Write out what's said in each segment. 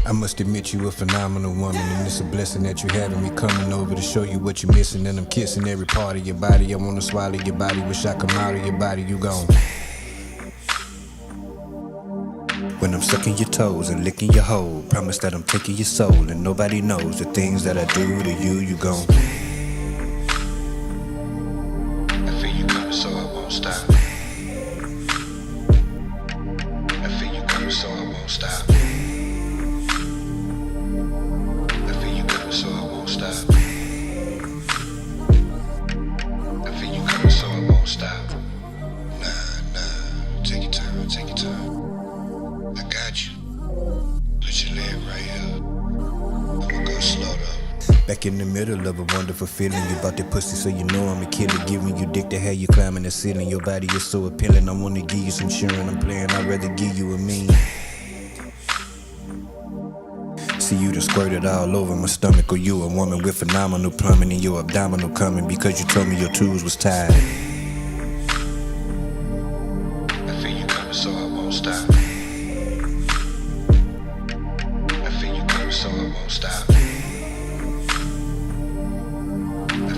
I must admit you a phenomenal woman, and it's a blessing that you having me coming over to show you what you're missing. And I'm kissing every part of your body. I wanna swallow your body, wish I come out of your body. You gone. When I'm sucking your toes and licking your hole, promise that I'm taking your soul, and nobody knows the things that I do to you. You gone. I feel you coming, so I won't stop. I feel you coming, so I won't stop. So I won't stop. I feel you coming, so I won't stop. Nah, take your time, take your time. I got you. Put your leg right here. I'ma go slow though. Back in the middle of a wonderful feeling, you bout that pussy, so you know I'm a killer. Giving you dick to have you climbing the ceiling. Your body is so appealing, I wanna give you some sharing. I'm playing, I'd rather give you a mean. See you done squirted all over my stomach, or you a woman with phenomenal plumbing in your abdominal coming because you told me your tools was tied. I feel you coming, so I won't stop. I feel you coming, so I won't stop. I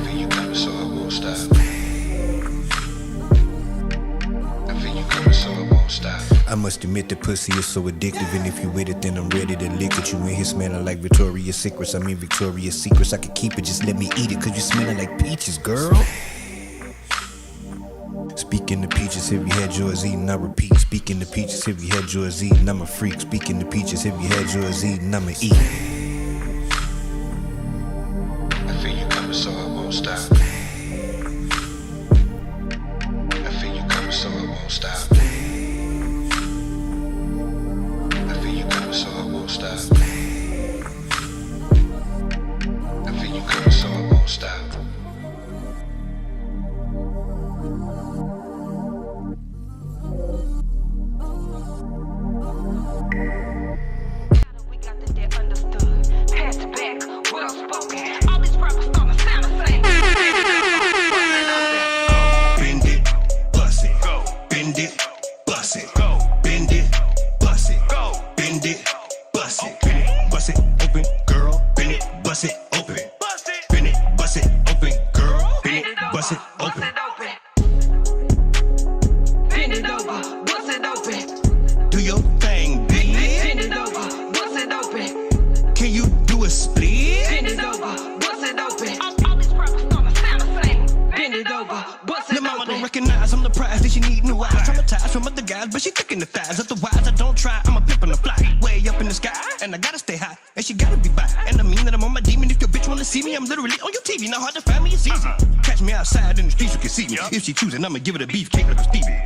feel you coming, so I won't stop. I feel you coming, so I won't stop. I must admit the pussy is so addictive, and if you with it, then I'm ready to lick it. You in here smelling like Victoria's Secrets. I mean Victoria's Secrets. I could keep it, just let me eat it, cause you smelling like peaches, girl. Speaking of peaches, have you had yours eaten? I repeat. Speaking of peaches, have you had yours eaten? I'm a freak. Speaking of peaches, have you had yours eaten? I'ma eat. I feel you coming, so I won't stop. I feel you coming, so I won't stop. So I won't stop. I feel you coming, so I won't stop. We got the dead understood. Pass it back, well spoken. All these rappers starting to sound the same. Bend it, bust it, go. Bend it, bust it, go. Bend it, bust it, go. Bend it. Bust it open, girl. Bend it, bust it open. Bend it, bust it open, girl. Bend it, bust it open. Bend it over, bust it open. Do your thing, bitch. Bend it over, bust it open. Can you do a split? Bend it over, bust it open. All these rappers starting to sound the same. Bend it over, bust it Your mama don't open. recognize I'm the prize that she need new eyes. Traumatized from other guys, but she thick in the thighs. Otherwise, I don't try. I'm a pimp on the fly, way up in the sky, and I gotta stay high, and she gotta be by. And I mean that I'm on my demon. If your bitch wanna see me, I'm literally on your TV. Not hard to find me, it's easy. Catch me outside in the streets, you can see me. If she choosing, I'ma give it a beefcake like a Stevie.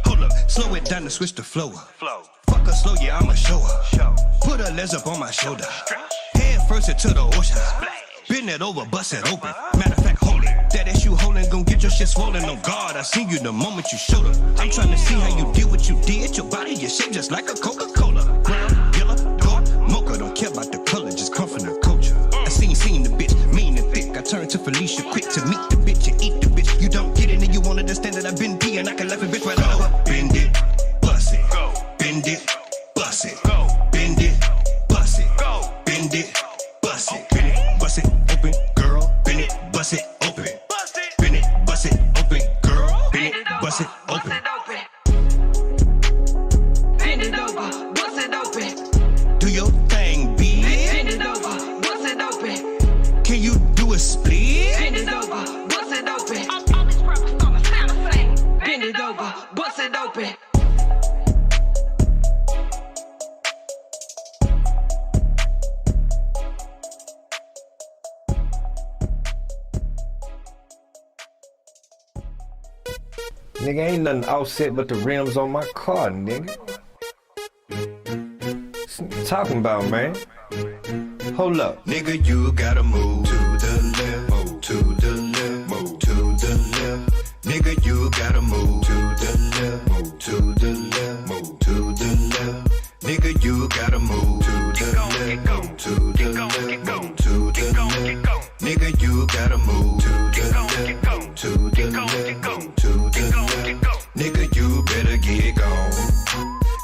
Hold up, slow it down and switch the flow. Fuck her slow, yeah, I'ma show her. Put her legs up on my shoulder. Head first into the ocean. Bend it over, bust it open. Matter of fact, hold it. That ass you holding, gon' get your shit swollen. On guard, I seen you the moment you showed her. I'm trying to see how you did what you did. Your body, your shape just like a Coca-Cola. Brown, yellow, dark, mocha. Don't care about the color, just come from the culture. I seen the bitch, mean and thick. I turned to Felicia quick to meet the bitch and eat the bitch. You don't get it and you won't understand that I've been peeing. I can laugh a bitch right over. Bend it, bust it, go. Bend it, bust it, go. Bend it, bust it, go. Bend it, bust it, bend it, bust it open, girl. Bend it, bust it open. Bend it, bust it open, girl. Bend it, bust it open. Bend it over, bust it open. Do your thing, bitch. Bend it over, bust it open. Can you do a split? Bend it over, bust it open. All these rappers starting to sound the same. Bend it over, bust it open. Nigga, ain't nothing offset but the rims on my car, nigga. What you talking about, man? Hold up. Nigga, you gotta move to the left, move to the left, move to the left. Nigga, you gotta move to the left, move to the left, move to the left. Nigga, you gotta move to the left, move to the left, move to the left. Nigga, you gotta move to the left, move to the left, move to the left. Nigga, you better get gone.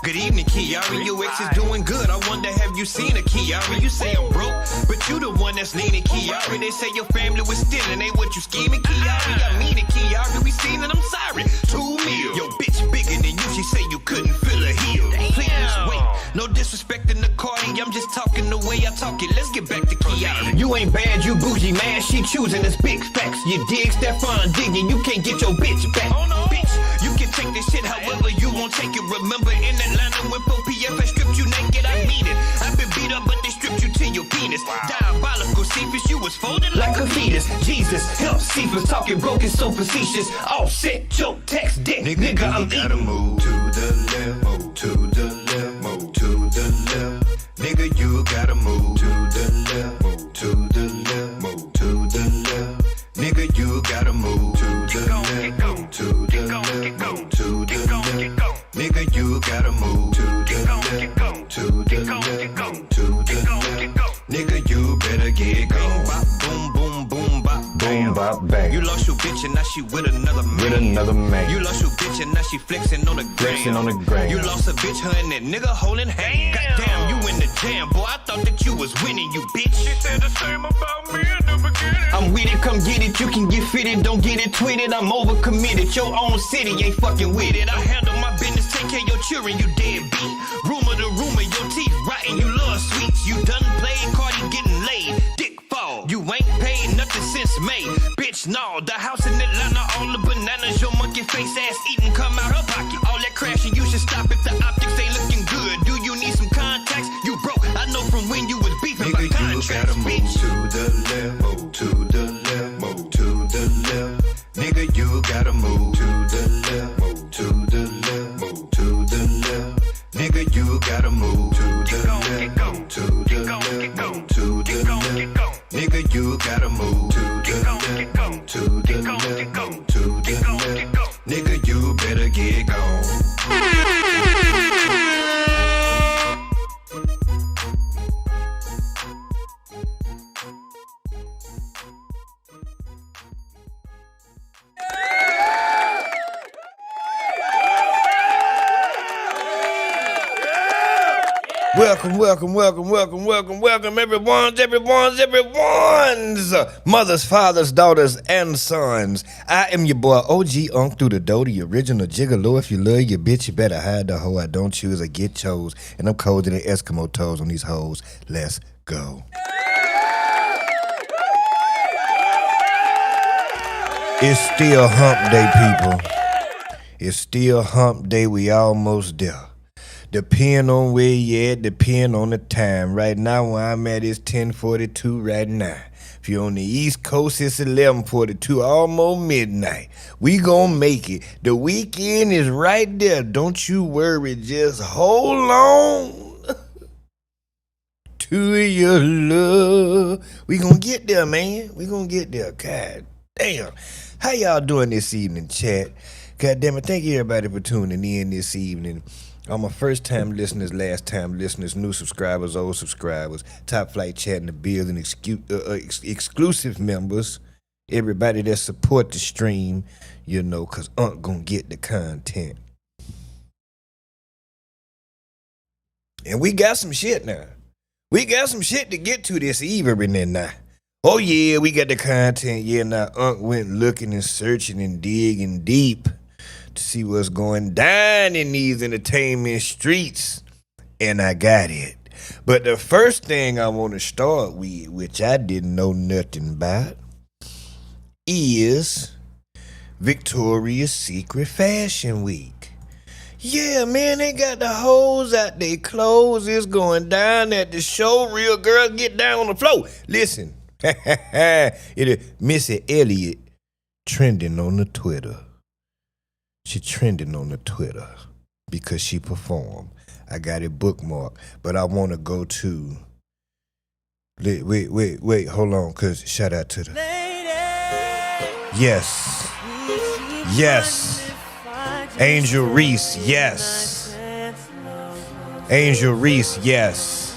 Good evening, Kiara. Your ex is doing good. I wonder, have you you seen a Kiara. You say I'm broke, but you the one that's leaning Kiara. They say your family was stealing, ain't what you scheming Kiara. I mean it, Kiara, we seen it, I'm sorry. 2 mil. Yo, bitch bigger than you, she say you couldn't fill a heel. Please wait, no disrespecting the Cardi, I'm just talking the way I talk it. Let's get back to Kiara. You ain't bad, you bougie, man, she choosing this big facts. You dig Stefan digging, you can't get your bitch back. Oh no, bitch, you can take this shit however you won't take it. Remember in Atlanta when 4PF stripped you naked, I mean it. I've been beat up, but they stripped you to your penis. Diabolical Cephas, you was folded like a fetus. Jesus, help Cephas, talking broken, so facetious. Offset, joke, text, dick, nigga, I'm gotta move to the left, move to the left, move to the left. Nigga, you gotta move to the left, move to the left, move to the left. Nigga, you gotta move to the left, move to the left, move to the left. Nigga, you gotta move to the left, move to the left, move to the left. Nigga, you better get gone. Boom, boom, boom, bop, Boom, bop, bang. You lost your bitch and now she with another man. With another man. You lost your bitch and now she flexing on the gram. Flexing on the gram. You lost a bitch, her and that nigga holding hands. Goddamn, you in the jam, boy. I thought that you was winning, you bitch. She said the same about me in the beginning. I'm with it, come get it. You can get fitted, don't get it tweeted. I'm overcommitted. Your own city ain't fucking with it. I handle my business, take care of your children, you deadbeat. Rumor to rumor, your teeth rotten, you love sweets. You done played Cardi getting laid. Dick fall, you ain't paid nothing since May. Bitch, no, the house in Atlanta, all the bananas your monkey face ass eating come out her pocket. All that crashing, you should stop if the optics ain't looking good. Do you need some contacts? You broke, I know from when you was beefing Nigga, about you contracts, gotta move bitch. to the left, move to the left, move to the left. Nigga, you gotta move to the left, move to the left, move to the left. Nigga, you gotta move to the left, move to the left, move to the left. Nigga, you gotta move to the left, move to the left, move to the left. Nigga, you better get gone. Welcome, everyone's mothers, fathers, daughters, and sons. I am your boy, OG Unk through the dough, the original gigolo. If you love your bitch, you better hide the hoe. I don't choose, I get chose. And I'm colder than Eskimo toes on these hoes. Let's go. It's still hump day, people. It's still hump day. We almost there. Depend on where you at, depend on the time. Right now where I'm at is 10:42 right now. If you're on the East Coast, it's 11:42, almost midnight. We gonna make it. The weekend is right there. Don't you worry, just hold on to your love. We gonna get there, man. We gonna get there. God damn. How y'all doing this evening, chat? God damn it, thank everybody for tuning in this evening. All my first-time listeners, last-time listeners, new subscribers, old subscribers, Top Flight Chat in the building, exclusive members, everybody that support the stream, you know, because Unc gonna get the content. And we got some shit now. We got some shit to get to this evening now. Oh, yeah, we got the content. Yeah, now Unc went looking and searching and digging deep to see what's going down in these entertainment streets, and I got it. But the first thing I want to start with, which I didn't know nothing about, is Victoria's Secret Fashion Week. Yeah, man, they got the hoes out their clothes. It's going down at the show. Real girl, get down on the floor. Listen, it is Missy Elliott trending on the Twitter. She trending on the Twitter because she performed. I got it bookmarked, but I want to go to. Wait, hold on, cause shout out to the. Yes, Angel Reese, yes. Angel Reese, yes.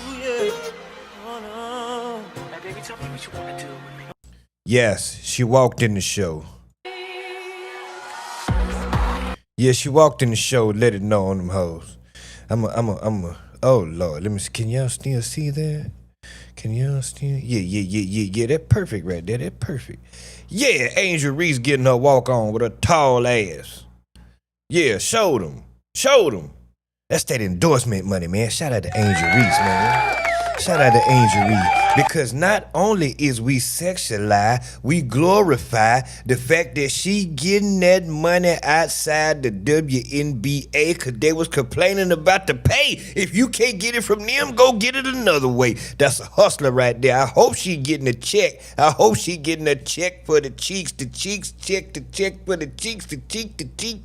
Yes, she walked in the show. Yeah, she walked in the show, let it know on them hoes. I'm Oh Lord, let me see. Can y'all still see that? Can y'all still? Yeah. That perfect right there. That perfect. Yeah, Angel Reese getting her walk on with her tall ass. Yeah, showed him. That's that endorsement money, man. Shout out to Angel Reese, man. Shout out to Angel Reese. Because not only is we sexualize, we glorify the fact that she getting that money outside the WNBA because they was complaining about the pay. If you can't get it from them, go get it another way. That's a hustler right there. I hope she getting a check. I hope she getting a check for the cheeks, check the check for the cheeks, the cheek,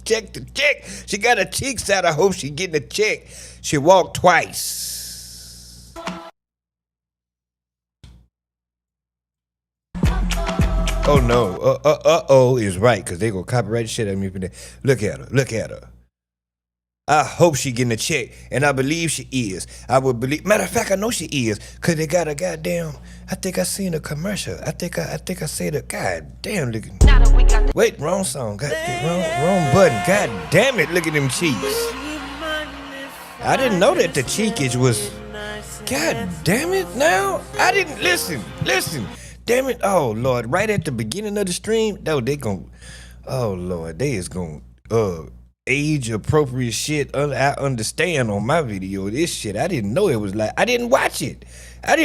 check the check. She got her cheeks out. I hope she getting a check. She walked twice. Oh no, oh is right, because they gonna copyright the shit out of me for that. Look at her. I hope she getting a check, and I believe she is. I would believe, matter of fact, I know she is, because they got a goddamn, I think I seen a commercial. I think I said a goddamn, look at, wait, wrong song, wrong button, god damn it, look at them cheeks. I didn't know that the cheekage was, god damn it, now, I didn't, listen. Damn it, oh Lord, right at the beginning of the stream, they gon', oh Lord, they is gon' age appropriate shit I understand on my video. This shit, I didn't know it was like, I didn't watch it, I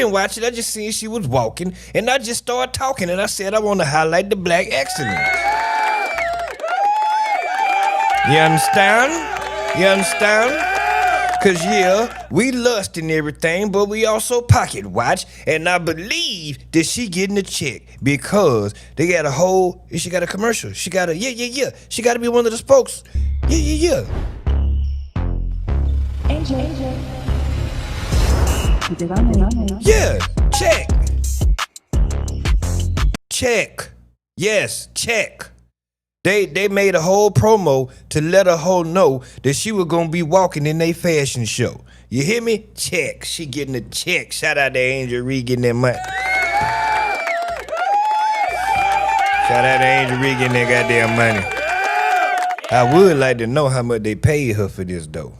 just seen she was walking, and I just started talking, and I said I want to highlight the black excellence. You understand? Cause yeah, we lust and everything, but we also pocket watch, and I believe that she getting a check because they got she got a commercial. She got she gotta be one of the spokes. Yeah. Angel. Yeah, check. Yes, check. They made a whole promo to let a hoe know that she was gonna be walking in their fashion show. You hear me? Check. She getting a check. Shout out to Angel Reed getting that money. Shout out to Angel Reed getting that goddamn money. I would like to know how much they paid her for this though.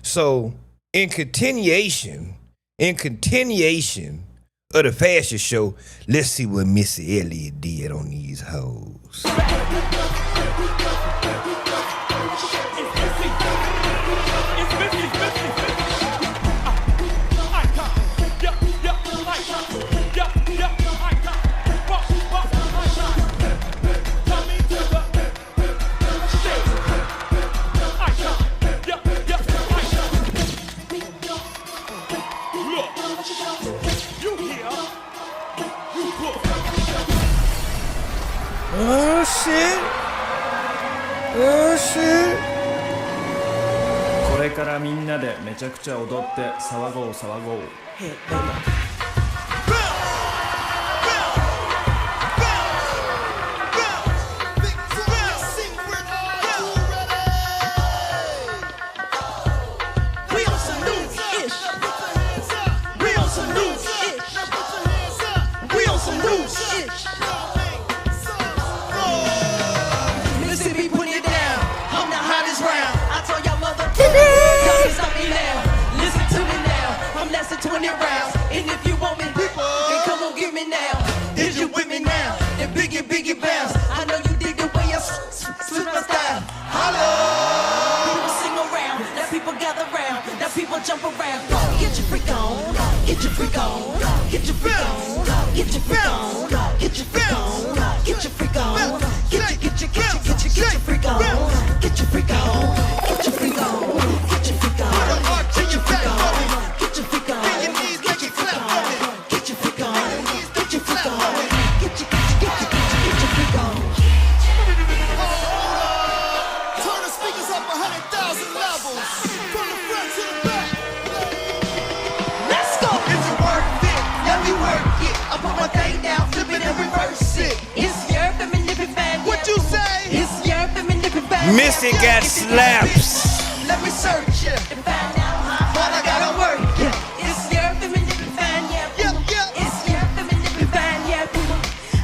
So in continuation of the fashion show, let's see what Missy Elliott did on these hoes. Oh shit. これからみんなでめちゃくちゃ踊って騒ごう。Jump around, get your freak on, get your freak on, get your freak on, get your freak on, get your freak on, get your freak on, get your freak on, get your freak on, get your freak on, get your freak on, get your freak on, get your freak on, get your freak on, get your freak on, get your freak on, get your freak on, get your freak on. Turn the speakers up 100,000 levels. From the front to the back. I put my thing down, flip it and reverse it. It's your feminine fan. What you say? It's your feminine fan. Missy got slaps. Let me search it and find out how I gotta work. It's your feminine fan, yeah. It's your feminine fan, yeah.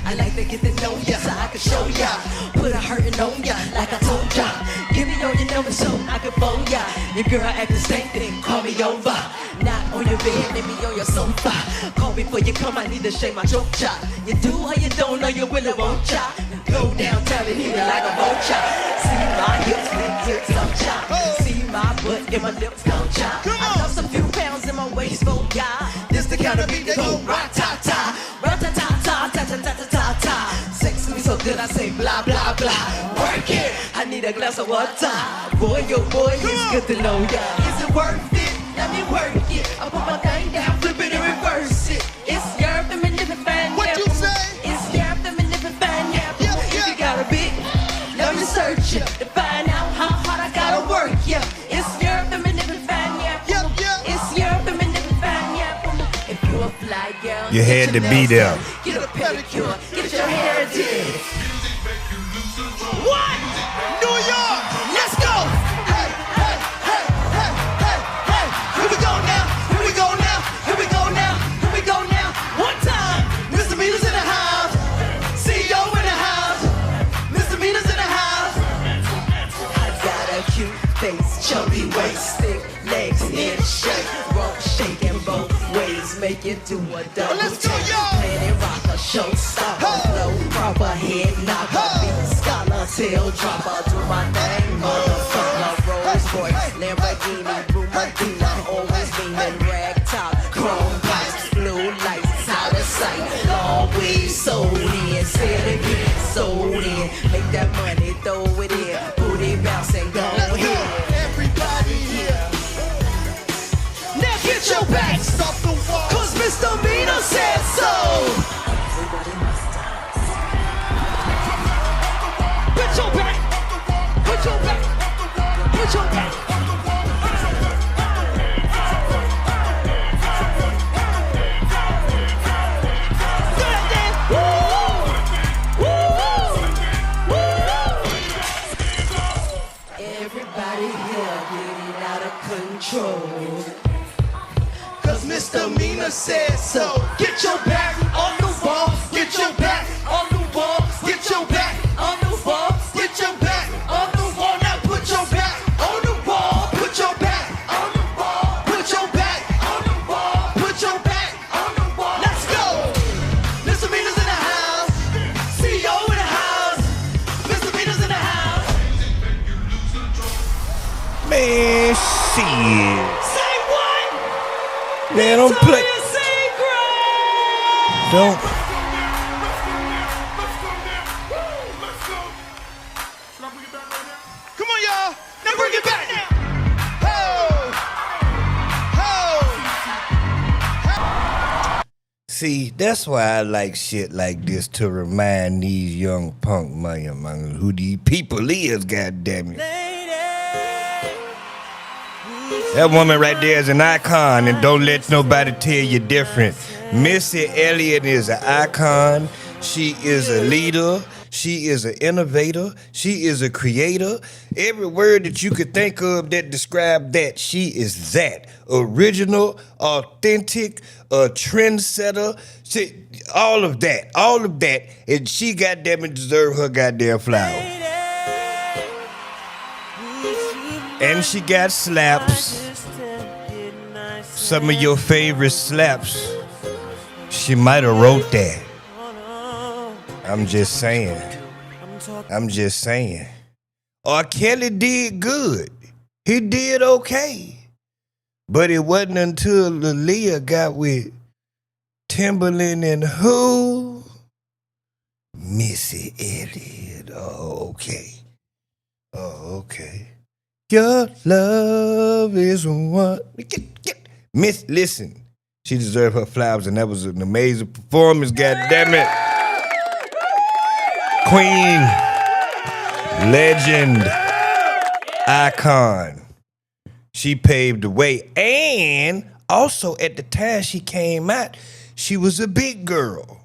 I like to get to know ya so I can show ya. Put a hurtin' on ya like I told ya. Give me all your numbers so I can phone ya. Your girl act the same thing, call me over. Not on your bed, let me on your sofa. Call me before you come, I need to shake my choke chop. You do or you don't know you will or won't chop. Go downtown and hit it like a vulture. See my hips, hips, don't chop. See my butt and my lips don't chop. I lost a few pounds in my waist for ya. This the kind of beat that go rat-ta-ta. Rat-ta-ta-ta, ta-ta-ta-ta-ta-ta. Sex me so good I say blah, blah, blah. Work it, I need a glass of water. Boy, yo boy, it's good to know ya. Is it worth it? Let me work it. I put my thing down, flip it and reverse it. It's your feminine fan, What yeah. you say? It's your feminine fan, yeah. If you got a big, let me search it to find out how hard I gotta work, yeah. It's your feminine fan, yeah. It's your feminine fan, yeah. If you a fly girl, You get had your to be nails there. done, get a pedicure, get your hair did. What? New York, let's go. Hey, hey, hey, hey, hey, hey. Here we go now, here we go now, here we go now, here we go now. One time, Mr. Meters in the house, CEO in the house, Mr. Meters in the house. I got a cute face, chubby waist, thick legs, head shape, rope shaking both ways, make it do a double Let's go, take. y'all. Planet rocker, showstopper, flow proper, head knocker, beat scholar, tail dropper, do my thing, motherfucker, Rolls Royce, Lamborghini, Brumadina, always beaming, rag top, chrome pipes, blue lights, out of sight, long weed, sold in, say it again, sold in, make that money, throw it in, booty bouncing, go ahead. Everybody here, Now get your backs off the wall. cause Mr. Mina said so. Put your back, put your back, put your back. Good then. Woo! Woo! Everybody here getting out of control. Cause misdemeanor said so. Get your back on the wall. Get your back on the wall. Get your back on the wall. Get your back on the wall. Now put your back on the wall. Put your back on the wall. Put your back on the wall. Put your back on the wall. Let's go. Misdemeanors in the house. CEO in the house. Misdemeanors in the house. Man, shit. Say what? Man, don't play. Victoria's Secret. Don't. Come on, y'all. Now bring it back. Ho! Ho! See, that's why I like shit like this to remind these young punk man who these people is, goddammit. That woman right there is an icon, and don't let nobody tell you different. Missy Elliott is an icon. She is a leader. She is an innovator. She is a creator. Every word that you could think of that describe that, she is that. Original, authentic, a trendsetter. All of that. All of that. And she goddamn it deserve her goddamn flower. And she got slaps. Some of your favorite slaps. She might have wrote that. I'm just saying. I'm just saying. R. Kelly did good. He did okay. But it wasn't until Aaliyah got with Timberland and who? Missy Elliott. Oh, okay. Oh, okay. Your love is one. Miss, listen. She deserved her flowers, and that was an amazing performance, goddammit. Queen, legend, icon. She paved the way. And also at the time she came out, she was a big girl.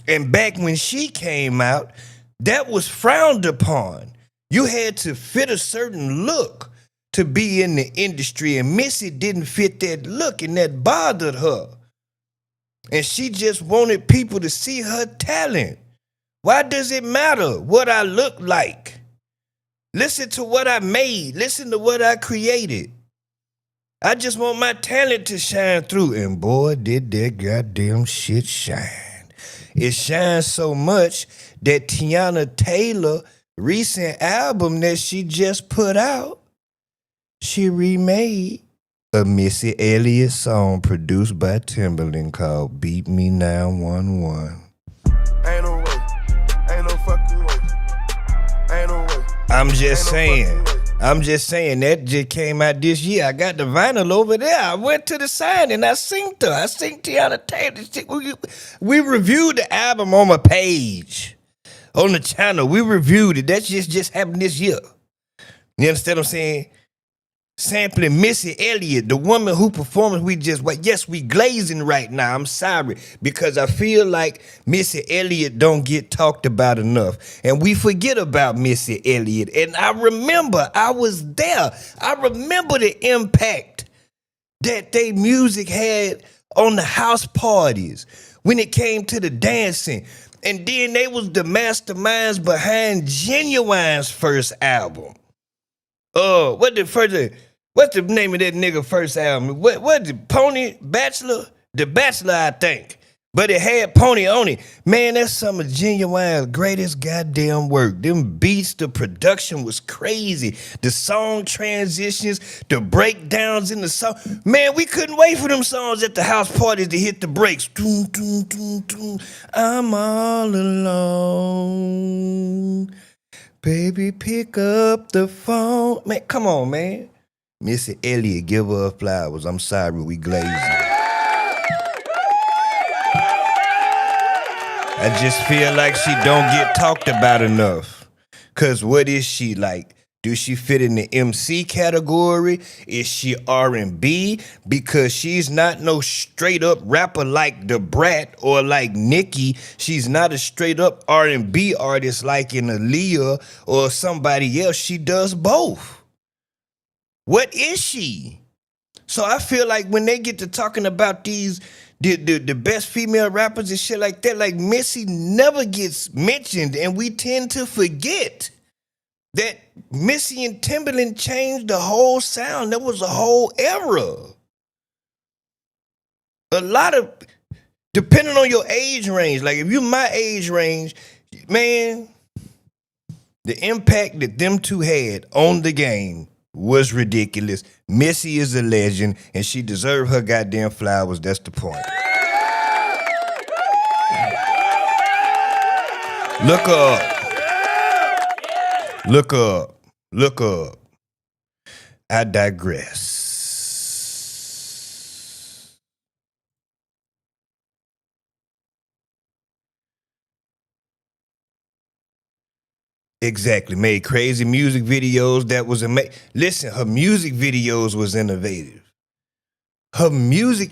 And back when she came out, that was frowned upon. You had to fit a certain look to be in the industry, and Missy didn't fit that look, and that bothered her. And she just wanted people to see her talent. Why does it matter what I look like? Listen to what I made. Listen to what I created. I just want my talent to shine through. And boy, did that goddamn shit shine. It shines so much that Tiana Taylor recent album that she just put out, she remade a Missy Elliott song produced by Timbaland called Beat Me 911. Ain't no way. Ain't no fucking way. Ain't no way. I'm just saying that just came out this year. I got the vinyl over there. I went to the sign and I synced her. I synced Tiana Taylor. We reviewed the album on my page, on the channel. We reviewed it. That just happened this year. You understand what I'm saying? Sampling Missy Elliott, the woman who performs, we glazing right now. I'm sorry, because I feel like Missy Elliott don't get talked about enough. And we forget about Missy Elliott. And I remember, I was there. I remember the impact that they music had on the house parties when it came to the dancing. And then they was the masterminds behind Genuine's first album. What's the name of that nigga first album? What the Pony Bachelor? The Bachelor, I think. But it had Pony on it. Man, that's some of Genuine's greatest goddamn work. Them beats, the production was crazy. The song transitions, the breakdowns in the song. Man, we couldn't wait for them songs at the house parties to hit the breaks. Doom, doom, doom, doom. I'm all alone. Baby, pick up the phone. Man, come on, man. Missy Elliott, give her flowers. I'm sorry, we glazing. I just feel like she don't get talked about enough. Cause what is she like? Do she fit in the MC category? Is she R&B? Because she's not no straight up rapper like Da Brat or like Nicki. She's not a straight up R&B artist like in Aaliyah or somebody else. She does both. What is she? So I feel like when they get to talking about the best female rappers and shit like that, like Missy never gets mentioned, and we tend to forget that Missy and Timbaland changed the whole sound. There was a whole era. A lot of, depending on your age range, like if you're my age range, man, the impact that them two had on the game was ridiculous. Missy is a legend, and she deserved her goddamn flowers. That's the point. Look up. Look up. Look up. I digress. Exactly. Made crazy music videos that was amazing. Listen, her music videos was innovative. Her music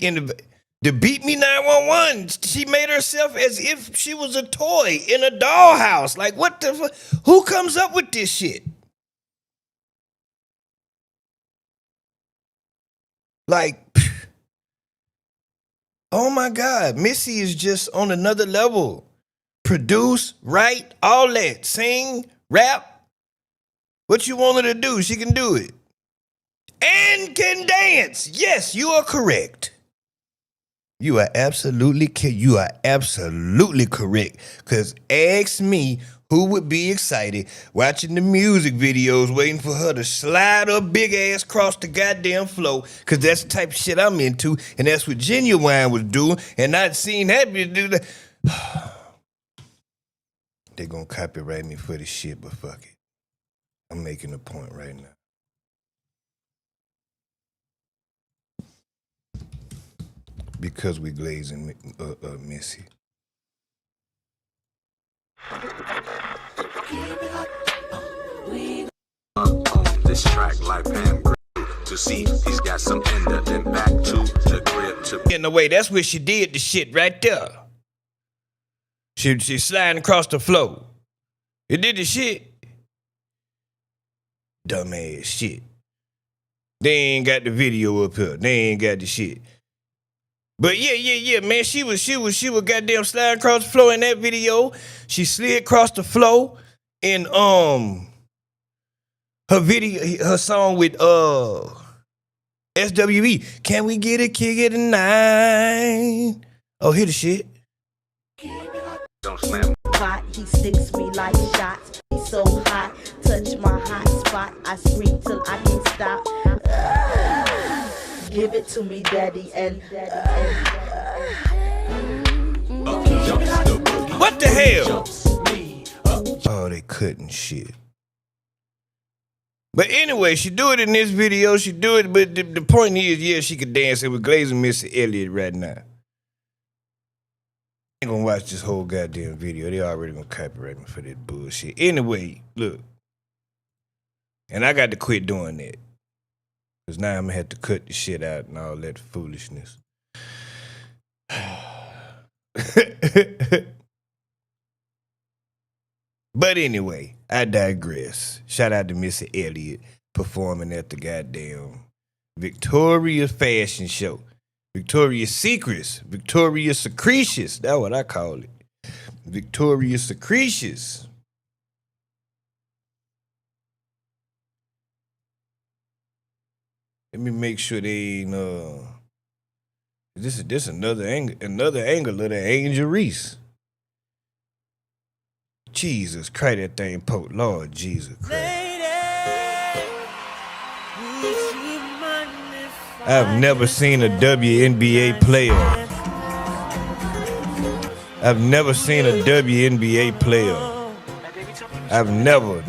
the Beat Me 911, she made herself as if she was a toy in a dollhouse. Like, what the fuck? Who comes up with this shit? Like, oh my God, Missy is just on another level. Produce, write, all that. Sing, rap. What you want her to do, she can do it. And can dance. Yes, you are correct. You are absolutely correct. Because ask me who would be excited watching the music videos waiting for her to slide her big ass across the goddamn floor, because that's the type of shit I'm into, and that's what Genuine was doing, and I'd seen that bitch do that. They gonna copyright me for this shit, but fuck it. I'm making a point right now. Because we glazing Missy. On this track, like Pam to see he's got some in there, then back to the crib to. In the way, that's where she did the shit right there. She sliding across the floor. It did the shit. Dumbass shit. They ain't got the video up here. They ain't got the shit. But yeah, man, she was goddamn sliding across the floor in that video. She slid across the floor in her song with SWE. Can we get a kick it tonight? Oh, hear the shit. Don't slam. Hot, he sticks me like shots. He's so hot, touch my hot spot. I scream till I can't stop. Give it to me, daddy, and What the hell? Oh, they couldn't shit. But anyway, she do it in this video. She do it, but the point is, yeah, she could dance it with Glazing Mr. Elliott right now. I ain't gonna watch this whole goddamn video. They already gonna copyright me for that bullshit. Anyway, look. And I got to quit doing that. Because now I'm gonna have to cut the shit out and all that foolishness. But anyway, I digress. Shout out to Mr. Elliott performing at the goddamn Victoria's Fashion Show. Victoria's Secrets. Victoria's Secretious. That's what I call it. Victoria's Secretious. Let me make sure they ain't this is another angle of the Angel Reese. Jesus Christ, that thing poke. Lord Jesus Christ. I've never seen a WNBA player. I've never seen a WNBA player. I've never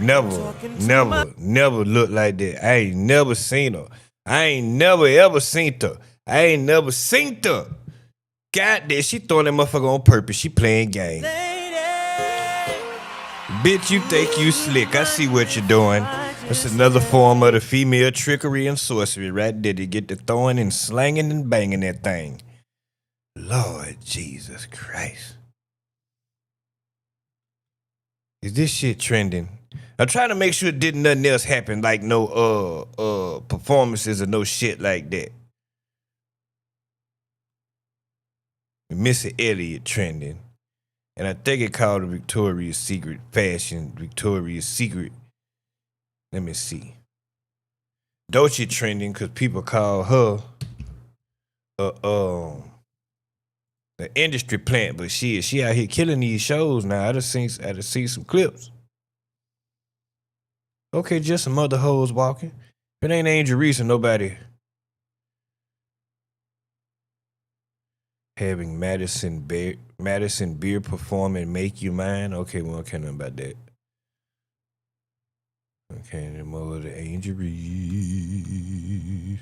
looked like that. I ain't never seen her. I ain't never ever seen her. I ain't never seen her. God damn, she throwing that motherfucker on purpose. She playing games. Bitch, you think you slick. I see what you're doing. That's another form of the female trickery and sorcery right there to get the throwing and slanging and banging that thing. Lord Jesus Christ. Is this shit trending? I'm trying to make sure didn't nothing else happen, like no performances or no shit like that. Mr. Elliott trending. And I think it called the Victoria's Secret fashion. Victoria's Secret. Let me see. Dolce trending because people call her the industry plant, but she out here killing these shows now. I just seen some clips. Okay, just some other hoes walking. It ain't Angel Reese or nobody. Having Madison Beer perform and Make You Mine. Okay, we don't care nothing about that. Okay, the more of the Angel Reese.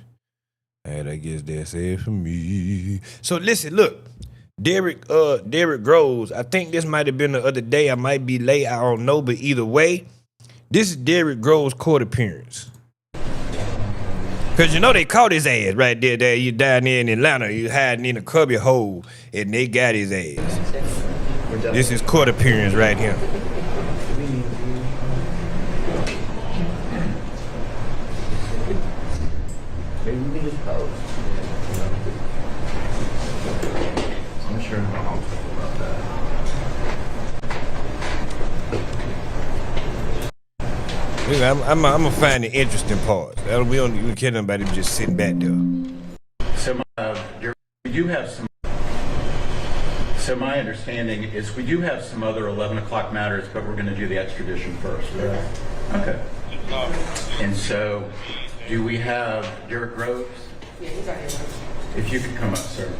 Alright, I guess that's it for me. So listen, look. Derrick Groves. I think this might have been the other day. I might be late. I don't know, but either way, this is Derrick Groves' court appearance. Cause you know they caught his ass right there. You down there in Atlanta, you hiding in a cubby hole, and they got his ass. This is court appearance right here. I'm sure I'll talk about that. I'm gonna find the interesting parts. We don't care about him just sitting back there. So we do have some. So my understanding is we do have some other 11 o'clock matters, but we're going to do the extradition first. Right? Okay. And so, do we have Derrick Groves? Yeah, he's already here. If you could come up, sir.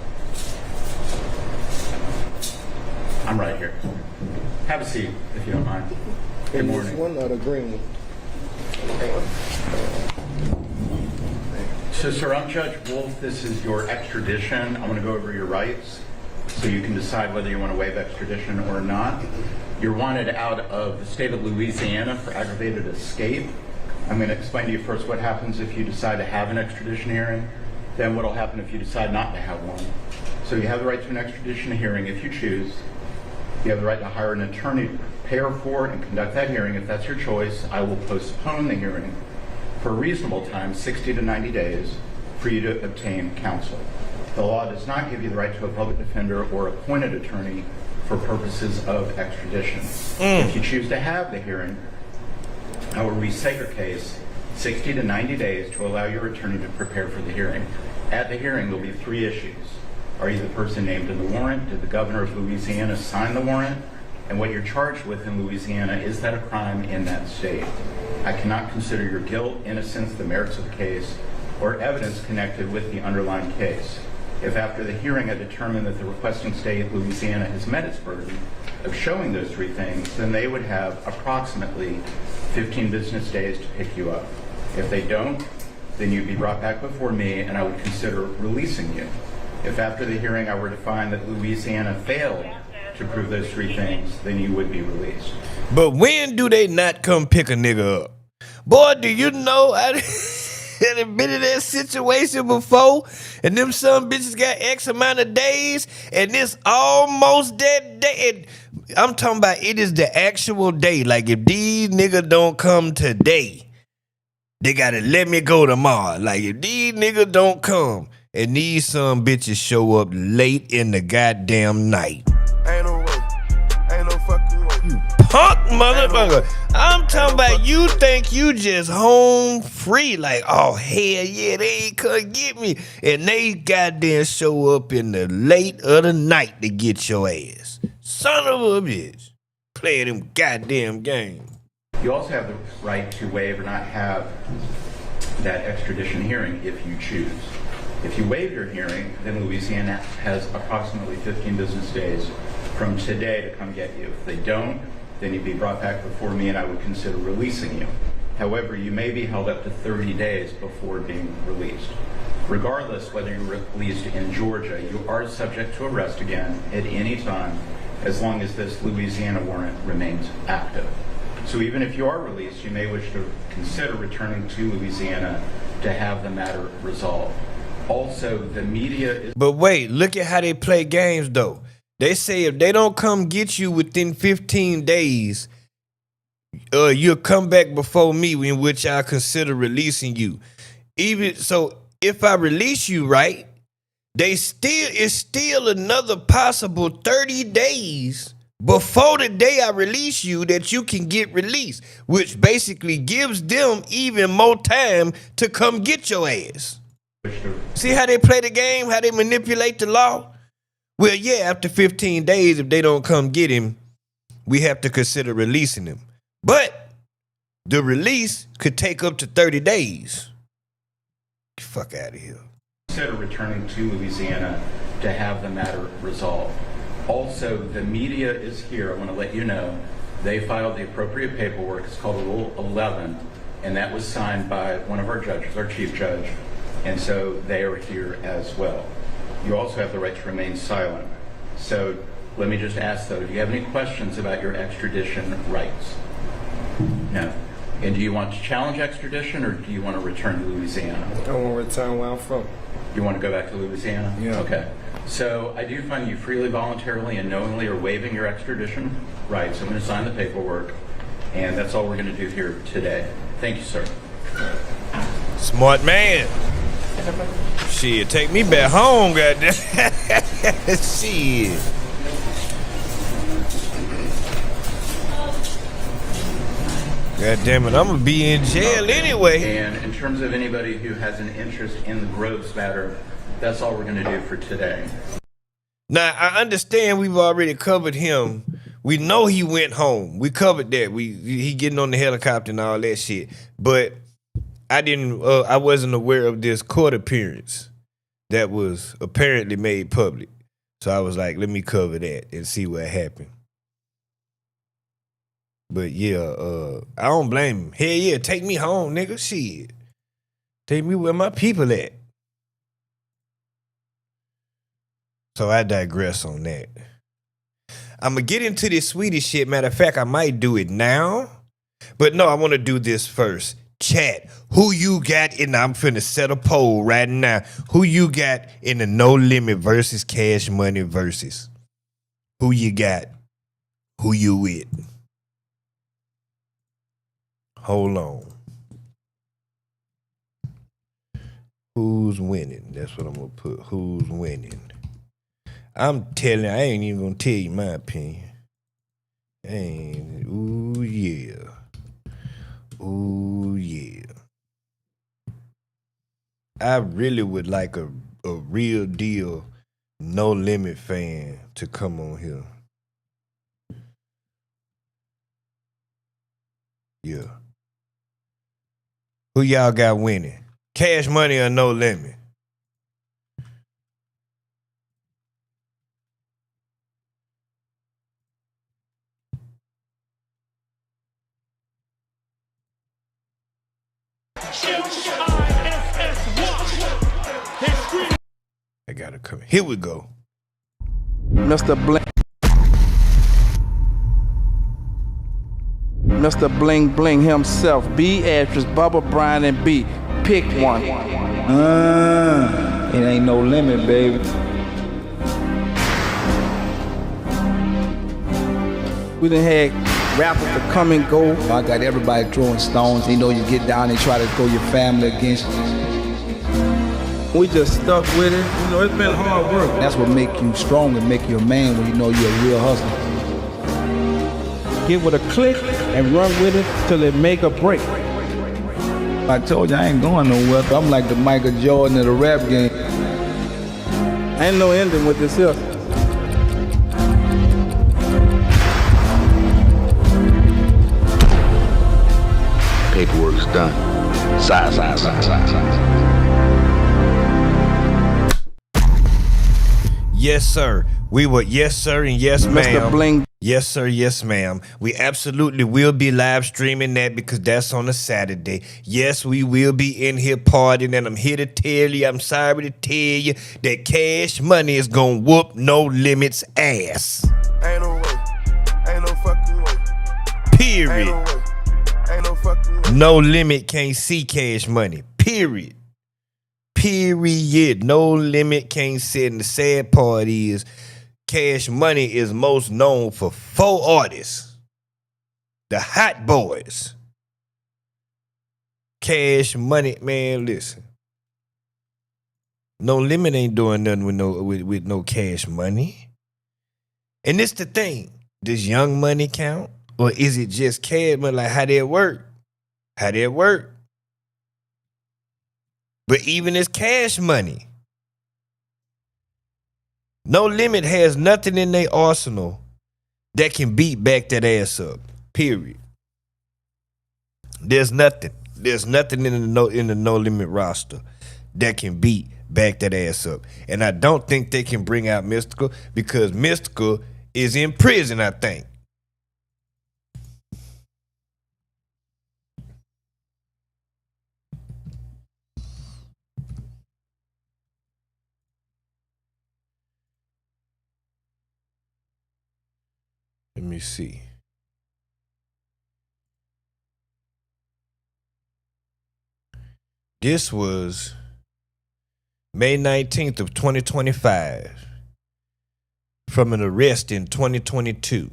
I'm right here. Have a seat, if you don't mind. Good morning. This one or the green one? So, sir, I'm Judge Wolf. This is your extradition. I want to go over your rights so you can decide whether you want to waive extradition or not. You're wanted out of the state of Louisiana for aggravated escape. I'm going to explain to you first what happens if you decide to have an extradition hearing, then what will happen if you decide not to have one. So you have the right to an extradition hearing if you choose. You have the right to hire an attorney to prepare for and conduct that hearing. If that's your choice, I will postpone the hearing for a reasonable time, 60 to 90 days, for you to obtain counsel. The law does not give you the right to a public defender or appointed attorney for purposes of extradition. If you choose to have the hearing, I will reset your case 60 to 90 days to allow your attorney to prepare for the hearing. At the hearing, there'll be 3 issues. Are you the person named in the warrant? Did the governor of Louisiana sign the warrant? And what you're charged with in Louisiana, is that a crime in that state? I cannot consider your guilt, innocence, the merits of the case, or evidence connected with the underlying case. If after the hearing I determine that the requesting state, Louisiana, has met its burden of showing those 3 things, then they would have approximately 15 business days to pick you up. If they don't, then you'd be brought back before me and I would consider releasing you. If after the hearing I were to find that Louisiana failed to prove those 3 things, then you would be released. But when do they not come pick a nigga up? Boy, do you know I done been in that situation before, and them some bitches got X amount of days, and it's almost that day. And I'm talking about it is the actual day. Like, if these niggas don't come today, they gotta let me go tomorrow. Like, if these niggas don't come, and these some bitches show up late in the goddamn night. Ain't no way. Ain't no fucking way. You punk motherfucker. I'm talking about you think you just home free. Like, oh, hell yeah, they ain't come get me. And they goddamn show up in the late of the night to get your ass. Son of a bitch. Playing them goddamn games. You also have the right to waive or not have that extradition hearing if you choose. If you waive your hearing, then Louisiana has approximately 15 business days from today to come get you. If they don't, then you'd be brought back before me and I would consider releasing you. However, you may be held up to 30 days before being released. Regardless whether you're released in Georgia, you are subject to arrest again at any time as long as this Louisiana warrant remains active. So even if you are released, you may wish to consider returning to Louisiana to have the matter resolved. Also, the media is... But wait, look at how they play games, though. They say if they don't come get you within 15 days, you'll come back before me, in which I consider releasing you. Even so, if I release you, right, it's still another possible 30 days before the day I release you that you can get released, which basically gives them even more time to come get your ass. See how they play the game, how they manipulate the law? Well, yeah, after 15 days, if they don't come get him, we have to consider releasing him. But the release could take up to 30 days. Get the fuck out of here. Consider returning to Louisiana to have the matter resolved. Also, the media is here. I want to let you know they filed the appropriate paperwork. It's called Rule 11, and that was signed by one of our judges, our chief judge. And so they are here as well. You also have the right to remain silent. So let me just ask though, do you have any questions about your extradition rights? No. And do you want to challenge extradition or do you want to return to Louisiana? I want to return where I'm from. You want to go back to Louisiana? Yeah. Okay. So I do find you freely, voluntarily, and knowingly are waiving your extradition rights. I'm going to sign the paperwork, and that's all we're going to do here today. Thank you, sir. Smart man. Shit, take me back home, goddamn. Shit. God damn it, I'm gonna be in jail anyway. And in terms of anybody who has an interest in the Groves matter, that's all we're gonna do for today. Now, I understand we've already covered him. We know he went home. We covered that. He getting on the helicopter and all that shit. But I wasn't aware of this court appearance that was apparently made public. So I was like, let me cover that and see what happened. But yeah, I don't blame him. Hell yeah, take me home, nigga. Shit. Take me where my people at. So I digress on that. I'm going to get into this Swedish shit. Matter of fact, I might do it now. But no, I want to do this first. Chat, who you got in, I'm finna set a poll right now. Who you got in the No Limit versus Cash Money versus? Who you got? Who you with? Hold on. Who's winning? That's what I'm gonna put. Who's winning? I'm telling you, I ain't even gonna tell you my opinion. Ooh yeah. Ooh yeah. I really would like a real deal, no limit fan to come on here. Yeah. Who y'all got winning? Cash Money or No Limit? I gotta come. Here we go. Mr. Bling Bling himself, B actress, Bubba Bryan and B. Pick one. It ain't no limit, baby. We done had rappers to come and go. I got everybody throwing stones. You know, you get down and try to throw your family against you. We just stuck with it. You know, it's been hard work. That's what make you strong and make you a man when you know you're a real hustler. Get with a click and run with it till it make a break. I told you I ain't going nowhere. I'm like the Michael Jordan of the rap game. Ain't no ending with this here. Paperwork's done. Sign. Yes, sir. We were yes, sir, and yes, ma'am. Mr. Bling. Yes, sir. Yes, ma'am. We absolutely will be live streaming that because that's on a Saturday. Yes, we will be in here partying, and I'm here to tell you, I'm sorry to tell you, that Cash Money is gonna whoop No Limit's ass. Ain't no way. Ain't no fucking way. Period. Ain't no way. Ain't no fucking way. No Limit can't see Cash Money. Period. Period. No Limit can't see it. And the sad part is, Cash Money is most known for 4 artists. The Hot Boys. Cash Money, man, listen. No Limit ain't doing nothing with no Cash Money. And this the thing. Does Young Money count? Or is it just Cash Money? Like, how that work? How that work? But even as Cash Money, No Limit has nothing in their arsenal that can beat Back That Ass Up. Period. There's nothing. There's nothing in the No Limit roster that can beat Back That Ass Up. And I don't think they can bring out Mystical because Mystical is in prison, I think. Let me see. This was May 19th of 2025 from an arrest in 2022.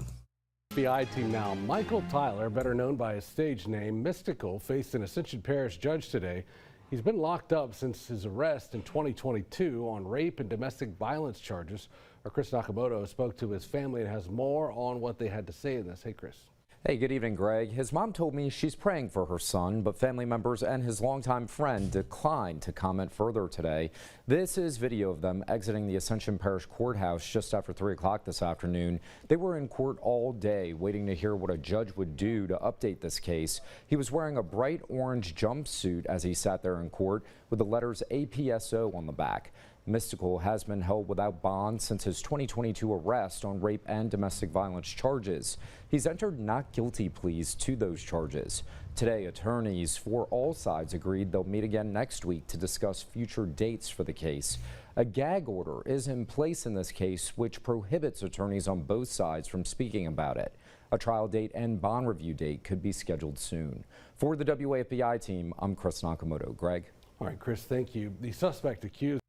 FBI team now. Michael Tyler, better known by his stage name Mystical, faced an Ascension Parish judge today. He's been locked up since his arrest in 2022 on rape and domestic violence charges. Our Chris Nakamoto spoke to his family and has more on what they had to say in this. Hey, Chris. Hey, good evening, Greg. His mom told me she's praying for her son, but family members and his longtime friend declined to comment further today. This is video of them exiting the Ascension Parish Courthouse just after 3 o'clock this afternoon. They were in court all day waiting to hear what a judge would do to update this case. He was wearing a bright orange jumpsuit as he sat there in court with the letters APSO on the back. Mystical has been held without bond since his 2022 arrest on rape and domestic violence charges. He's entered not guilty pleas to those charges. Today, attorneys for all sides agreed they'll meet again next week to discuss future dates for the case. A gag order is in place in this case, which prohibits attorneys on both sides from speaking about it. A trial date and bond review date could be scheduled soon. For the WAFBI team, I'm Chris Nakamoto. Greg. All right, Chris, thank you. The suspect accused.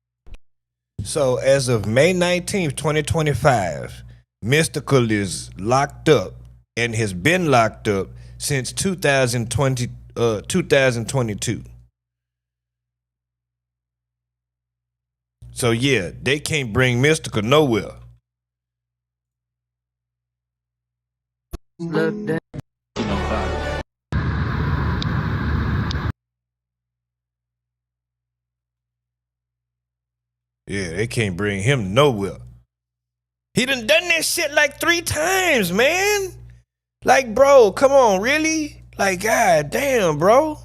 So as of May 19th, 2025, Mystical is locked up and has been locked up since 2022. So yeah, they can't bring Mystical nowhere. Yeah, they can't bring him nowhere. He done that shit like 3 times, man. Like, bro, come on, really? Like, god damn, bro.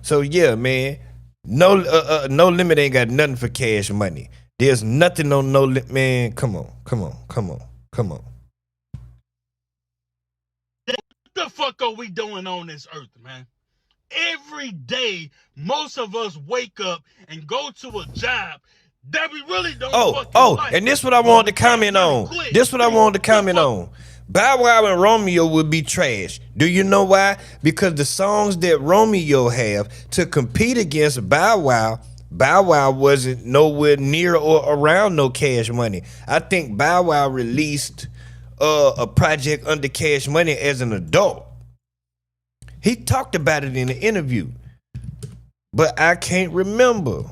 So yeah, man. No Limit ain't got nothing for Cash Money. There's nothing on No Limit, man. Come on. What the fuck are we doing on this earth, man? Every day, most of us wake up and go to a job that we really don't fucking like. And this what I wanted to comment on. Bow Wow and Romeo would be trash. Do you know why? Because the songs that Romeo have to compete against Bow Wow wasn't nowhere near or around no Cash Money. I think Bow Wow released a project under Cash Money as an adult. He talked about it in an interview, but I can't remember.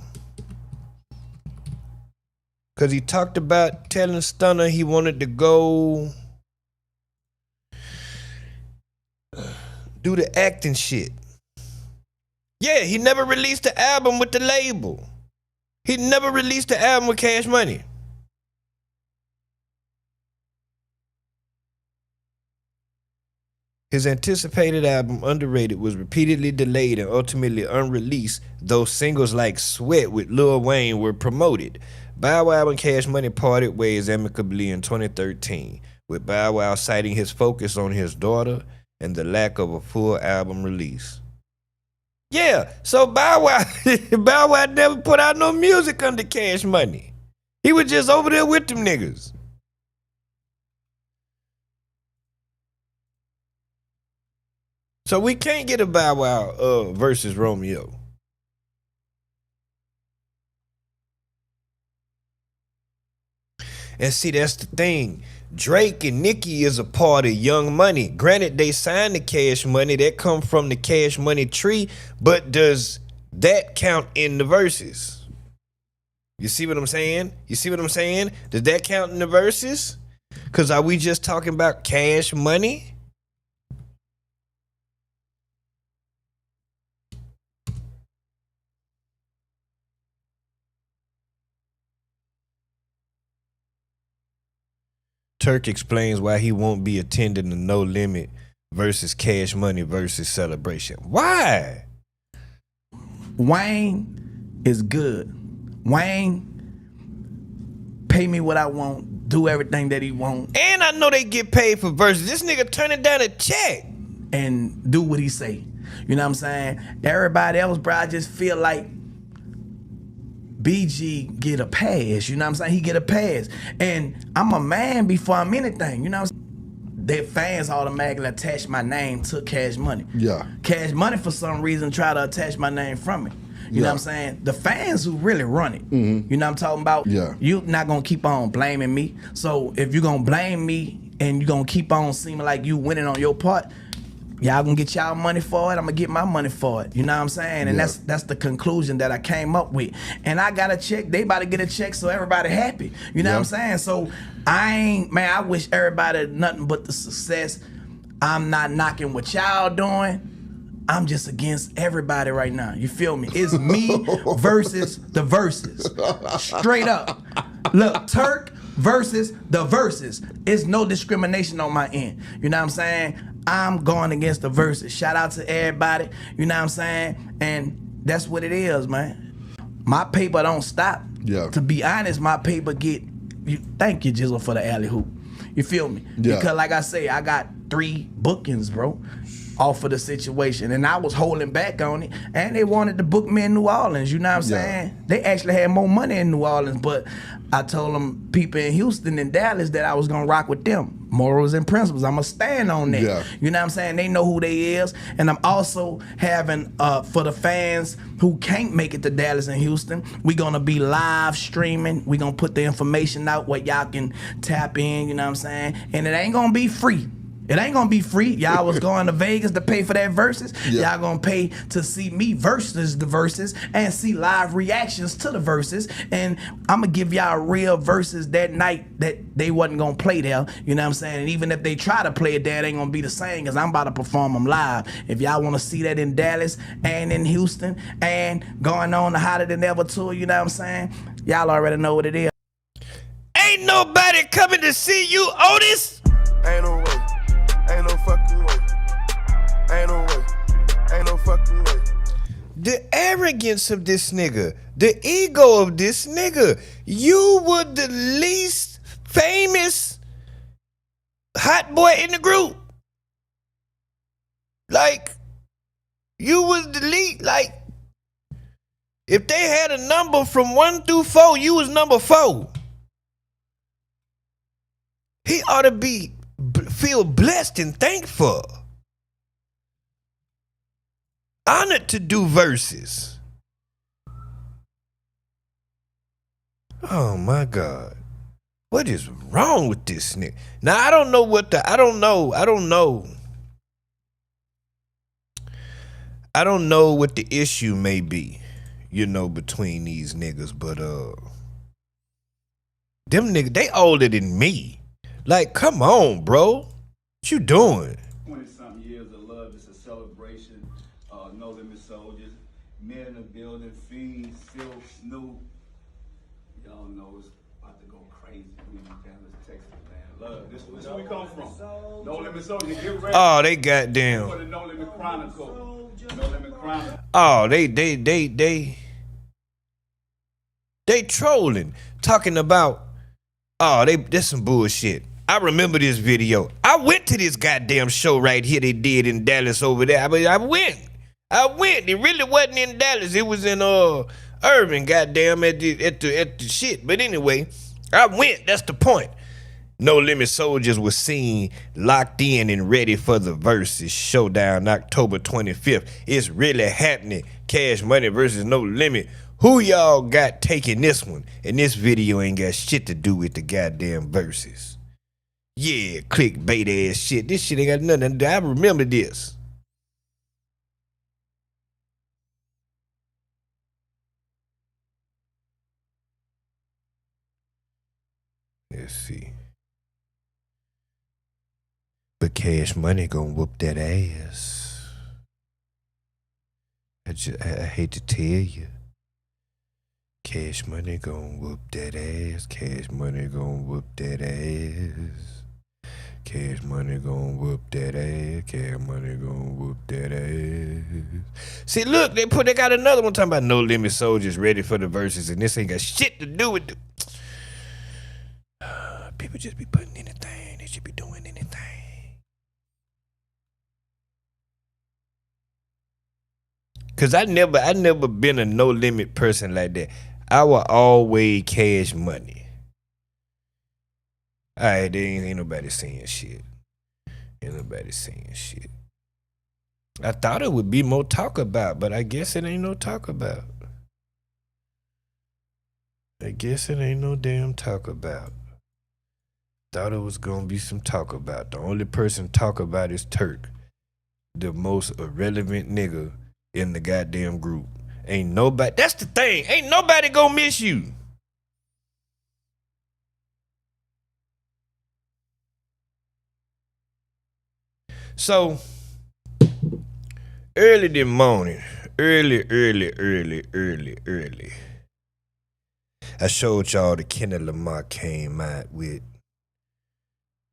Because he talked about telling Stunner he wanted to go do the acting shit. Yeah, he never released the album with the label. He never released the album with Cash Money. His anticipated album, Underrated, was repeatedly delayed and ultimately unreleased, though singles like Sweat with Lil Wayne were promoted. Bow Wow and Cash Money parted ways amicably in 2013, with Bow Wow citing his focus on his daughter and the lack of a full album release. Yeah, so Bow Wow never put out no music under Cash Money. He was just over there with them niggas. So we can't get a Bow Wow versus Romeo. And see, that's the thing. Drake and Nicki is a part of Young Money. Granted, they signed the Cash Money. That come from the Cash Money tree. But does that count in the verses? You see what I'm saying? Does that count in the verses? Because are we just talking about Cash Money? Turk explains why he won't be attending the No Limit versus Cash Money versus Celebration. Why? Wayne is good. Wayne pay me what I want, do everything that he want. And I know they get paid for verses. This nigga turning down a check. And do what he say. You know what I'm saying? Everybody else, bro, I just feel like BG get a pass, you know what I'm saying? He get a pass. And I'm a man before I'm anything, you know what I'm saying? Their fans automatically attach my name to Cash Money. Yeah. Cash Money, for some reason, try to attach my name from it. You know what I'm saying? The fans who really run it. You know what I'm talking about? Yeah. You not gonna keep on blaming me. So if you're gonna blame me and you're gonna keep on seeming like you winning on your part, y'all gonna get y'all money for it, I'm gonna get my money for it. You know what I'm saying? And that's the conclusion that I came up with. And I got a check, they about to get a check, so everybody happy. You know what I'm saying? So I wish everybody nothing but the success. I'm not knocking what y'all doing. I'm just against everybody right now. You feel me? It's me versus the verses. Straight up. Look, Turk versus the verses. It's no discrimination on my end. You know what I'm saying? I'm going against the verses. Shout out to everybody. You know what I'm saying? And that's what it is, man. My paper don't stop. Yeah. To be honest, my paper thank you, Jizzle, for the alley hoop. You feel me? Yeah. Because like I say, I got 3 bookings, bro, off of the situation. And I was holding back on it. And they wanted to book me in New Orleans, you know what I'm saying? They actually had more money in New Orleans, but I told them people in Houston and Dallas that I was gonna rock with them. Morals and principles, I'ma stand on that. Yeah. You know what I'm saying? They know who they is. And I'm also having, for the fans who can't make it to Dallas and Houston, we gonna be live streaming. We gonna put the information out where y'all can tap in, you know what I'm saying? And it ain't gonna be free. It ain't gonna be free. Y'all was going to Vegas to pay for that verses. Yeah. Y'all gonna pay to see me versus the verses and see live reactions to the verses. And I'm gonna give y'all real verses that night that they wasn't gonna play there. You know what I'm saying? And even if they try to play it there, it ain't gonna be the same because I'm about to perform them live. If y'all wanna see that in Dallas and in Houston and going on the Hotter Than Ever tour, you know what I'm saying? Y'all already know what it is. Ain't nobody coming to see you, Otis. Ain't no way. Ain't no fucking way. Ain't no way. Ain't no fucking way. The arrogance of this nigga, the ego of this nigga. You were the least famous hot boy in the group. Like, you was the lead. Like, if they had a number from 1 through 4, you was number 4. He ought to feel blessed and thankful. Honored to do verses. Oh my God. What is wrong with this nigga? Now I don't know what I don't know what the issue may be, you know, between these niggas, but them niggas, they older than me. Like, come on, bro. What you doing? 20-something years of love. It's a celebration. No Limit Soldiers. Men in the building. Fiend, Silk, Snoop. Y'all know it's about to go crazy. We in Dallas, Texas, man. Love. This is where we come from. No Limit Soldiers. Get ready. Oh, they goddamn. For the No Limit Chronicle. No Limit Chronicle. Oh, they trolling, talking about, oh, that's some bullshit. I remember this video. I went to this goddamn show right here they did in Dallas over there. I went. It really wasn't in Dallas. It was in Irving, goddamn, at the shit. But anyway, I went. That's the point. No Limit Soldiers was seen locked in and ready for the versus showdown October 25th. It's really happening. Cash Money versus No Limit. Who y'all got taking this one? And this video ain't got shit to do with the goddamn verses. Yeah, clickbait ass shit. This shit ain't got nothing to do. I remember this. Let's see. But Cash Money gonna whoop that ass. I hate to tell you. Cash Money gonna whoop that ass. Cash Money gonna whoop that ass. Cash Money gonna whoop that ass. Cash Money gonna whoop that ass. See, look, they got another one talking about No Limit Soldiers ready for the verses, and this ain't got shit to do with the. People just be putting anything. They should be doing anything. Cause I never been a No Limit person like that. I will always Cash Money. Alright, there ain't nobody saying shit. Ain't nobody saying shit. I thought it would be more talk about, but I guess it ain't no talk about. I guess it ain't no damn talk about. Thought it was gonna be some talk about. The only person talk about is Turk. The most irrelevant nigga in the goddamn group. Ain't nobody, that's the thing. Ain't nobody gonna miss you. So, early this morning, early, I showed y'all the Kendrick Lamar came out with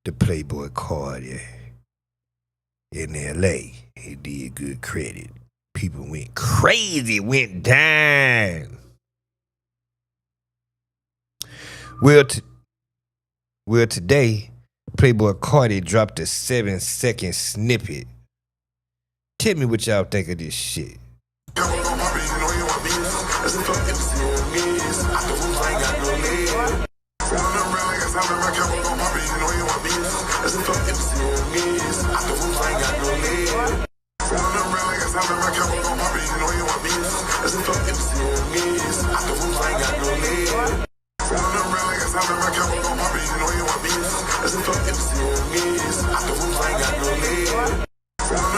the Playboy Cardi in L.A. He did good credit. People went crazy, went down. Well, today, Playboy Cardi dropped a 7-second snippet. Tell me what y'all think of this shit. I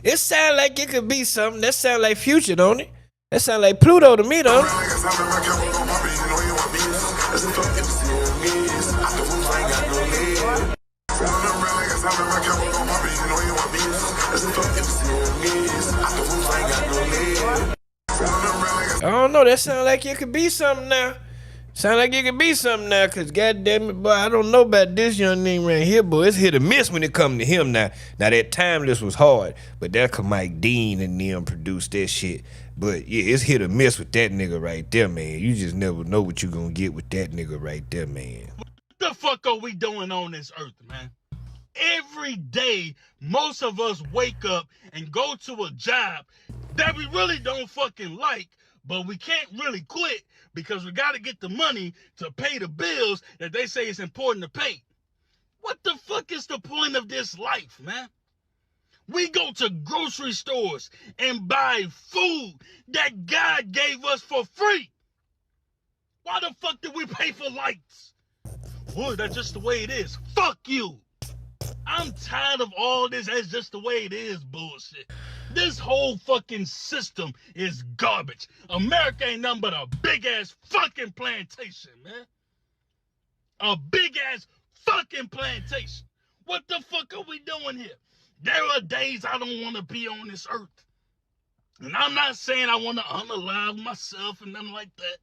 It sound like it could be something. That sound like Future, don't it? That sound like Pluto to me, don't it? I don't know. That sound like it could be something now. Sound like it could be something now, cause goddamn it, boy, I don't know about this young nigga right here, boy. It's hit or miss when it come to him now. Now that Timeless was hard, but that could Mike Dean and them produce that shit. But yeah, it's hit or miss with that nigga right there, man. You just never know what you gonna get with that nigga right there, man. What the fuck are we doing on this earth, man? Every day, most of us wake up and go to a job that we really don't fucking like, but we can't really quit because we got to get the money to pay the bills that they say it's important to pay. What the fuck is the point of this life, man? We go to grocery stores and buy food that God gave us for free. Why the fuck did we pay for lights? Boy, that's just the way it is. Fuck you. I'm tired of all this that's just the way it is bullshit. This whole fucking system is garbage. America ain't nothing but a big-ass fucking plantation, man. A big-ass fucking plantation. What the fuck are we doing here? There are days I don't want to be on this earth. And I'm not saying I want to unalive myself and nothing like that.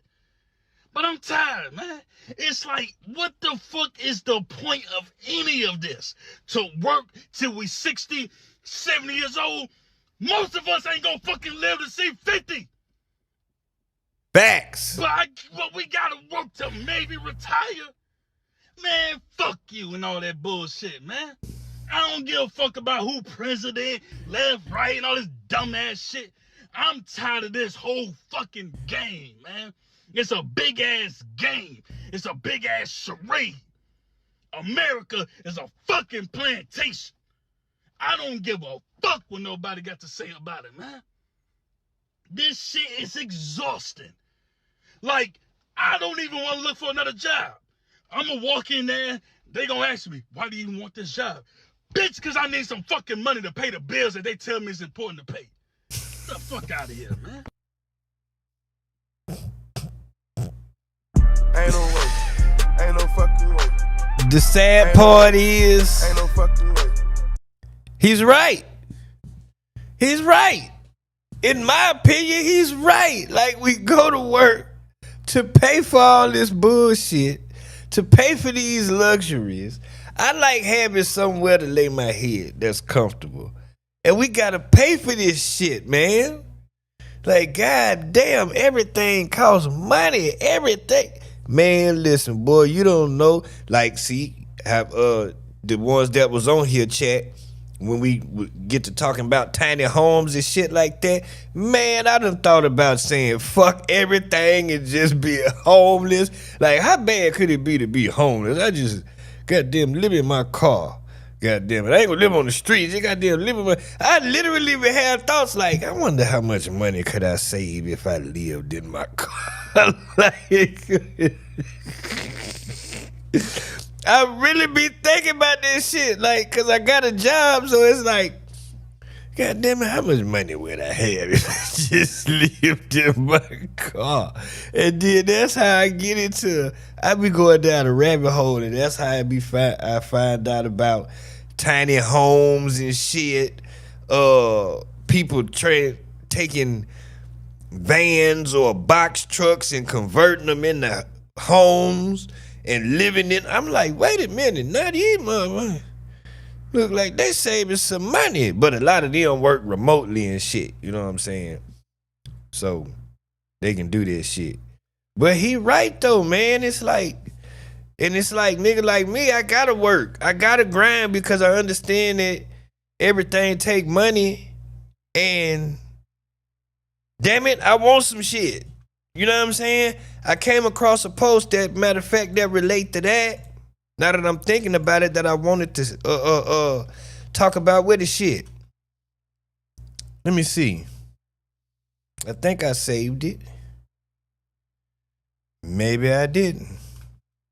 But I'm tired, man. It's like, what the fuck is the point of any of this? To work till we 60, 70 years old? Most of us ain't gonna fucking live to see 50. Facts. But we gotta work to maybe retire. Man, fuck you and all that bullshit, man. I don't give a fuck about who president, left, right, and all this dumbass shit. I'm tired of this whole fucking game, man. It's a big ass game. It's a big ass charade. America is a fucking plantation. I don't give a fuck what nobody got to say about it, man. This shit is exhausting. Like, I don't even want to look for another job. I'm gonna walk in there, they gonna ask me, why do you even want this job? Bitch, because I need some fucking money to pay the bills that they tell me is important to pay. Get the fuck out of here, man. Ain't no way. Ain't no fucking way. The sad part is, ain't no fucking way. He's right. He's right. In my opinion, he's right. Like, we go to work to pay for all this bullshit, to pay for these luxuries. I like having somewhere to lay my head that's comfortable. And we gotta pay for this shit, man. Like, god damn, everything costs money. Everything. Man, listen, boy, you don't know. Like, see, have the ones that was on here, chat, when we get to talking about tiny homes and shit like that, man, I done thought about saying fuck everything and just be homeless. Like, how bad could it be to be homeless? I just goddamn live in my car. Goddamn it, I ain't gonna live on the streets. You goddamn live in my. I literally even had thoughts like, I wonder how much money could I save if I lived in my car. Like, I really be thinking about this shit, like, cause I got a job, so it's like, god damn it, how much money would I have if I just lived in my car? And then that's how I get into, I be going down a rabbit hole, and that's how I find out about tiny homes and shit. People taking vans or box trucks and converting them into homes and living in. I'm like, wait a minute, now these motherfuckers look like they saving some money, but a lot of them work remotely and shit. You know what I'm saying? So they can do this shit. But he right though, man. It's like, nigga like me, I gotta work. I gotta grind because I understand that everything take money, and damn it, I want some shit. You know what I'm saying? I came across a post that, matter of fact, that relate to that. Now that I'm thinking about it, that I wanted to talk about with the shit. Let me see. I think I saved it. Maybe I didn't.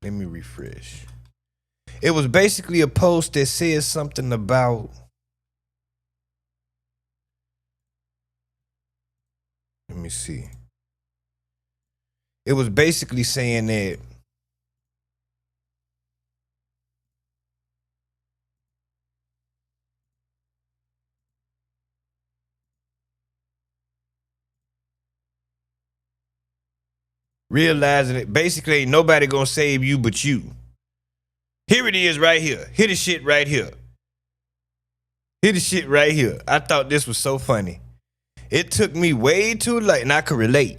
Let me refresh. It was basically a post that says something about me see. It was basically saying that realizing it basically ain't nobody gonna save you but you. Here it is right here. Hear the shit right here. Hear the shit right here. I thought this was so funny. It took me way too late, and I could relate.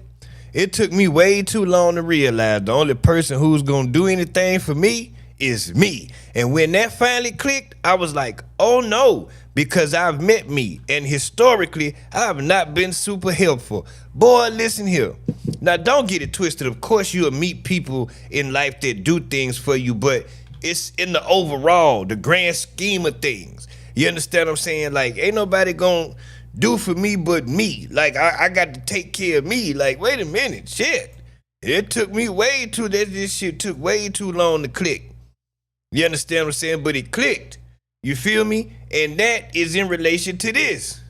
It took me way too long to realize the only person who's gonna do anything for me is me. And when that finally clicked, I was like, oh no, because I've met me, and historically, I've not been super helpful. Boy, listen here. Now, don't get it twisted. Of course, you'll meet people in life that do things for you, but it's in the overall, the grand scheme of things. You understand what I'm saying? Like, ain't nobody gonna do for me but me. Like, I got to take care of me. Like, wait a minute, shit. It took me way too, this shit took way too long to click. You understand what I'm saying? But it clicked. You feel me? And that is in relation to this.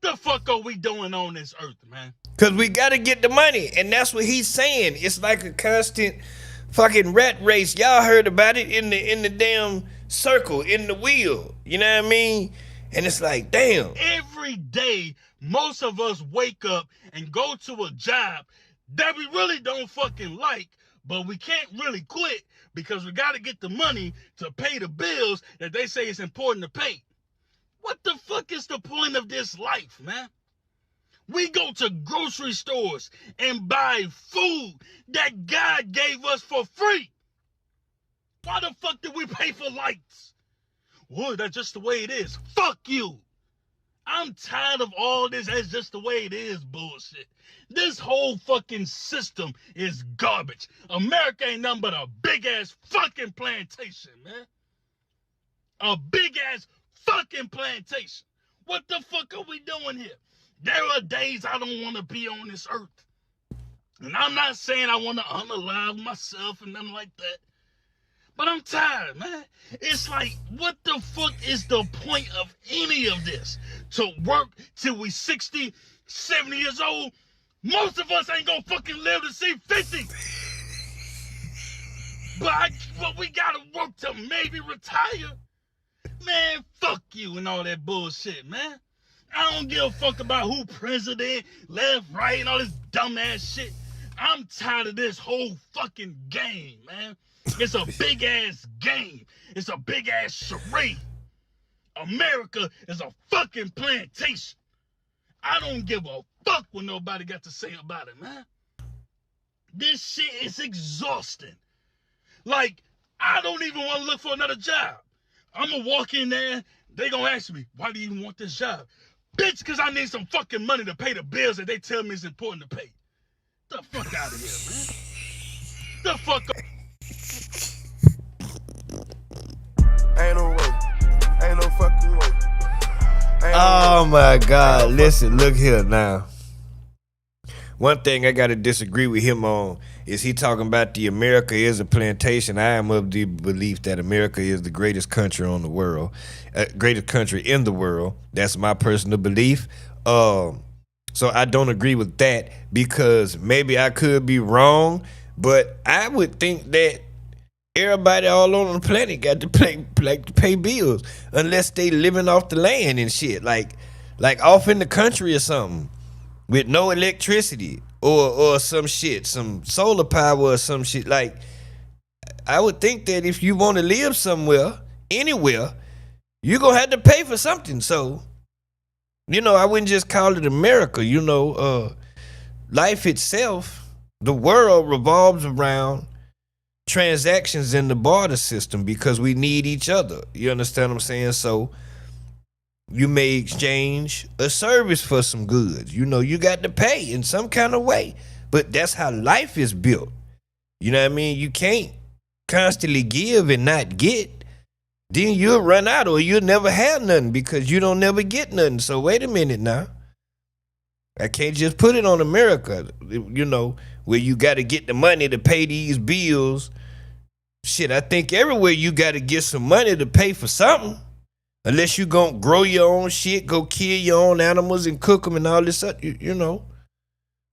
What the fuck are we doing on this earth, man? Because we got to get the money. And that's what he's saying. It's like a constant fucking rat race. Y'all heard about it in the damn circle, in the wheel. You know what I mean? And it's like, damn. Every day, most of us wake up and go to a job that we really don't fucking like, but we can't really quit because we got to get the money to pay the bills that they say it's important to pay. What the fuck is the point of this life, man? We go to grocery stores and buy food that God gave us for free. Why the fuck did we pay for lights? Well, that's just the way it is. Fuck you. I'm tired of all this that's just the way it is bullshit. This whole fucking system is garbage. America ain't nothing but a big ass fucking plantation, man. A big ass fucking plantation. What the fuck are we doing here? There are days I don't want to be on this earth. And I'm not saying I want to unalive myself and nothing like that. But I'm tired, man. It's like, what the fuck is the point of any of this? To work till we 60, 70 years old? Most of us ain't gonna fucking live to see 50. But we gotta work to maybe retire. Man, fuck you and all that bullshit, man. I don't give a fuck about who president, left, right, and all this dumbass shit. I'm tired of this whole fucking game, man. It's a big ass game. It's a big ass charade. America is a fucking plantation. I don't give a fuck what nobody got to say about it, man. This shit is exhausting. Like, I don't even want to look for another job. I'm gonna walk in there, they gonna ask me, why do you even want this job? Bitch, because I need some fucking money to pay the bills that they tell me is important to pay. The fuck out of here, man. The fuck up. Ain't no way. Ain't no fucking way. Oh my God. Listen, look here now. One thing I got to disagree with him on is he talking about the America is a plantation. I am of the belief that America is the greatest country on the world, greatest country in the world. That's my personal belief. So I don't agree with that because maybe I could be wrong, but I would think that everybody all on the planet got to pay bills unless they living off the land and shit, like off in the country or something with no electricity or some shit, some solar power or some shit. Like, I would think that if you want to live somewhere, anywhere, you're going to have to pay for something. So, I wouldn't just call it America. Life itself, the world revolves around transactions in the barter system because we need each other. You understand what I'm saying? So you may exchange a service for some goods. You got to pay in some kind of way. But that's how life is built. You know what I mean? You can't constantly give and not get. Then you'll run out or you'll never have nothing because you don't never get nothing. So wait a minute now. I can't just put it on America, where you got to get the money to pay these bills. Shit, I think everywhere you got to get some money to pay for something. Unless you going to grow your own shit, go kill your own animals and cook them and all this stuff,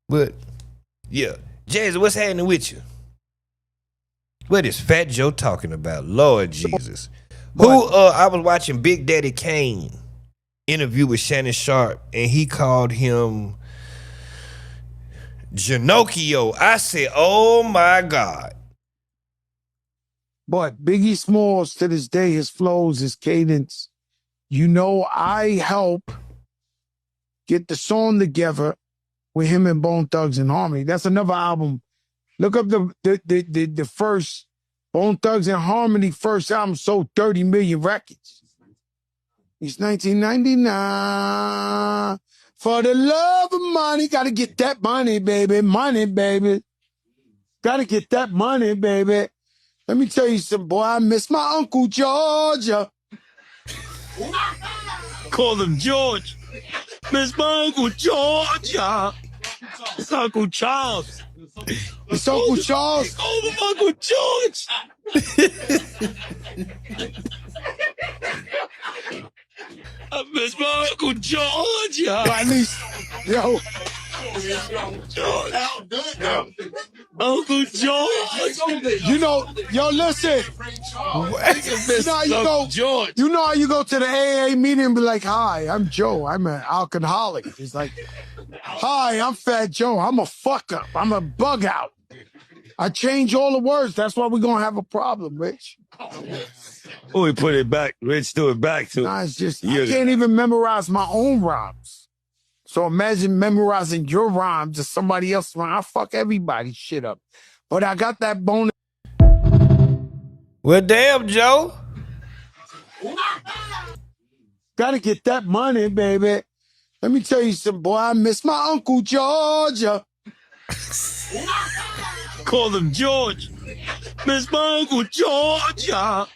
But yeah, Jazzy, what's happening with you? What is Fat Joe talking about? Lord Jesus. I was watching Big Daddy Kane interview with Shannon Sharp, and he called him Janocchio. I said, oh my God. But Biggie Smalls, to this day, his flows, his cadence, I help get the song together with him and Bone Thugs and Harmony. That's another album. Look up the first Bone Thugs and Harmony first album sold 30 million records. It's 1999. For the love of money, gotta get that money, baby. Money, baby. Gotta get that money, baby. Let me tell you something, boy. I miss my Uncle Georgia. Call him George. Miss my Uncle Georgia. It's Uncle Charles. It's Uncle Charles. Call him Uncle George. I miss my Uncle Georgia. At least, yo. Uncle George. Listen. You know how you go to the AA meeting and be like, hi, I'm Joe. I'm an alcoholic. He's like, hi, I'm Fat Joe. I'm a fuck up. I'm a bug out. I change all the words. That's why we're going to have a problem, Rich. Oh, we put it back. Rich threw it back to. Nah, it's just, I can't even memorize my own rhymes. So imagine memorizing your rhymes or somebody else's rhyme. I fuck everybody's shit up. But I got that bone. Well, damn, Joe. Gotta get that money, baby. Let me tell you something, boy. I miss my Uncle Georgia. Call him George. Miss my Uncle Georgia.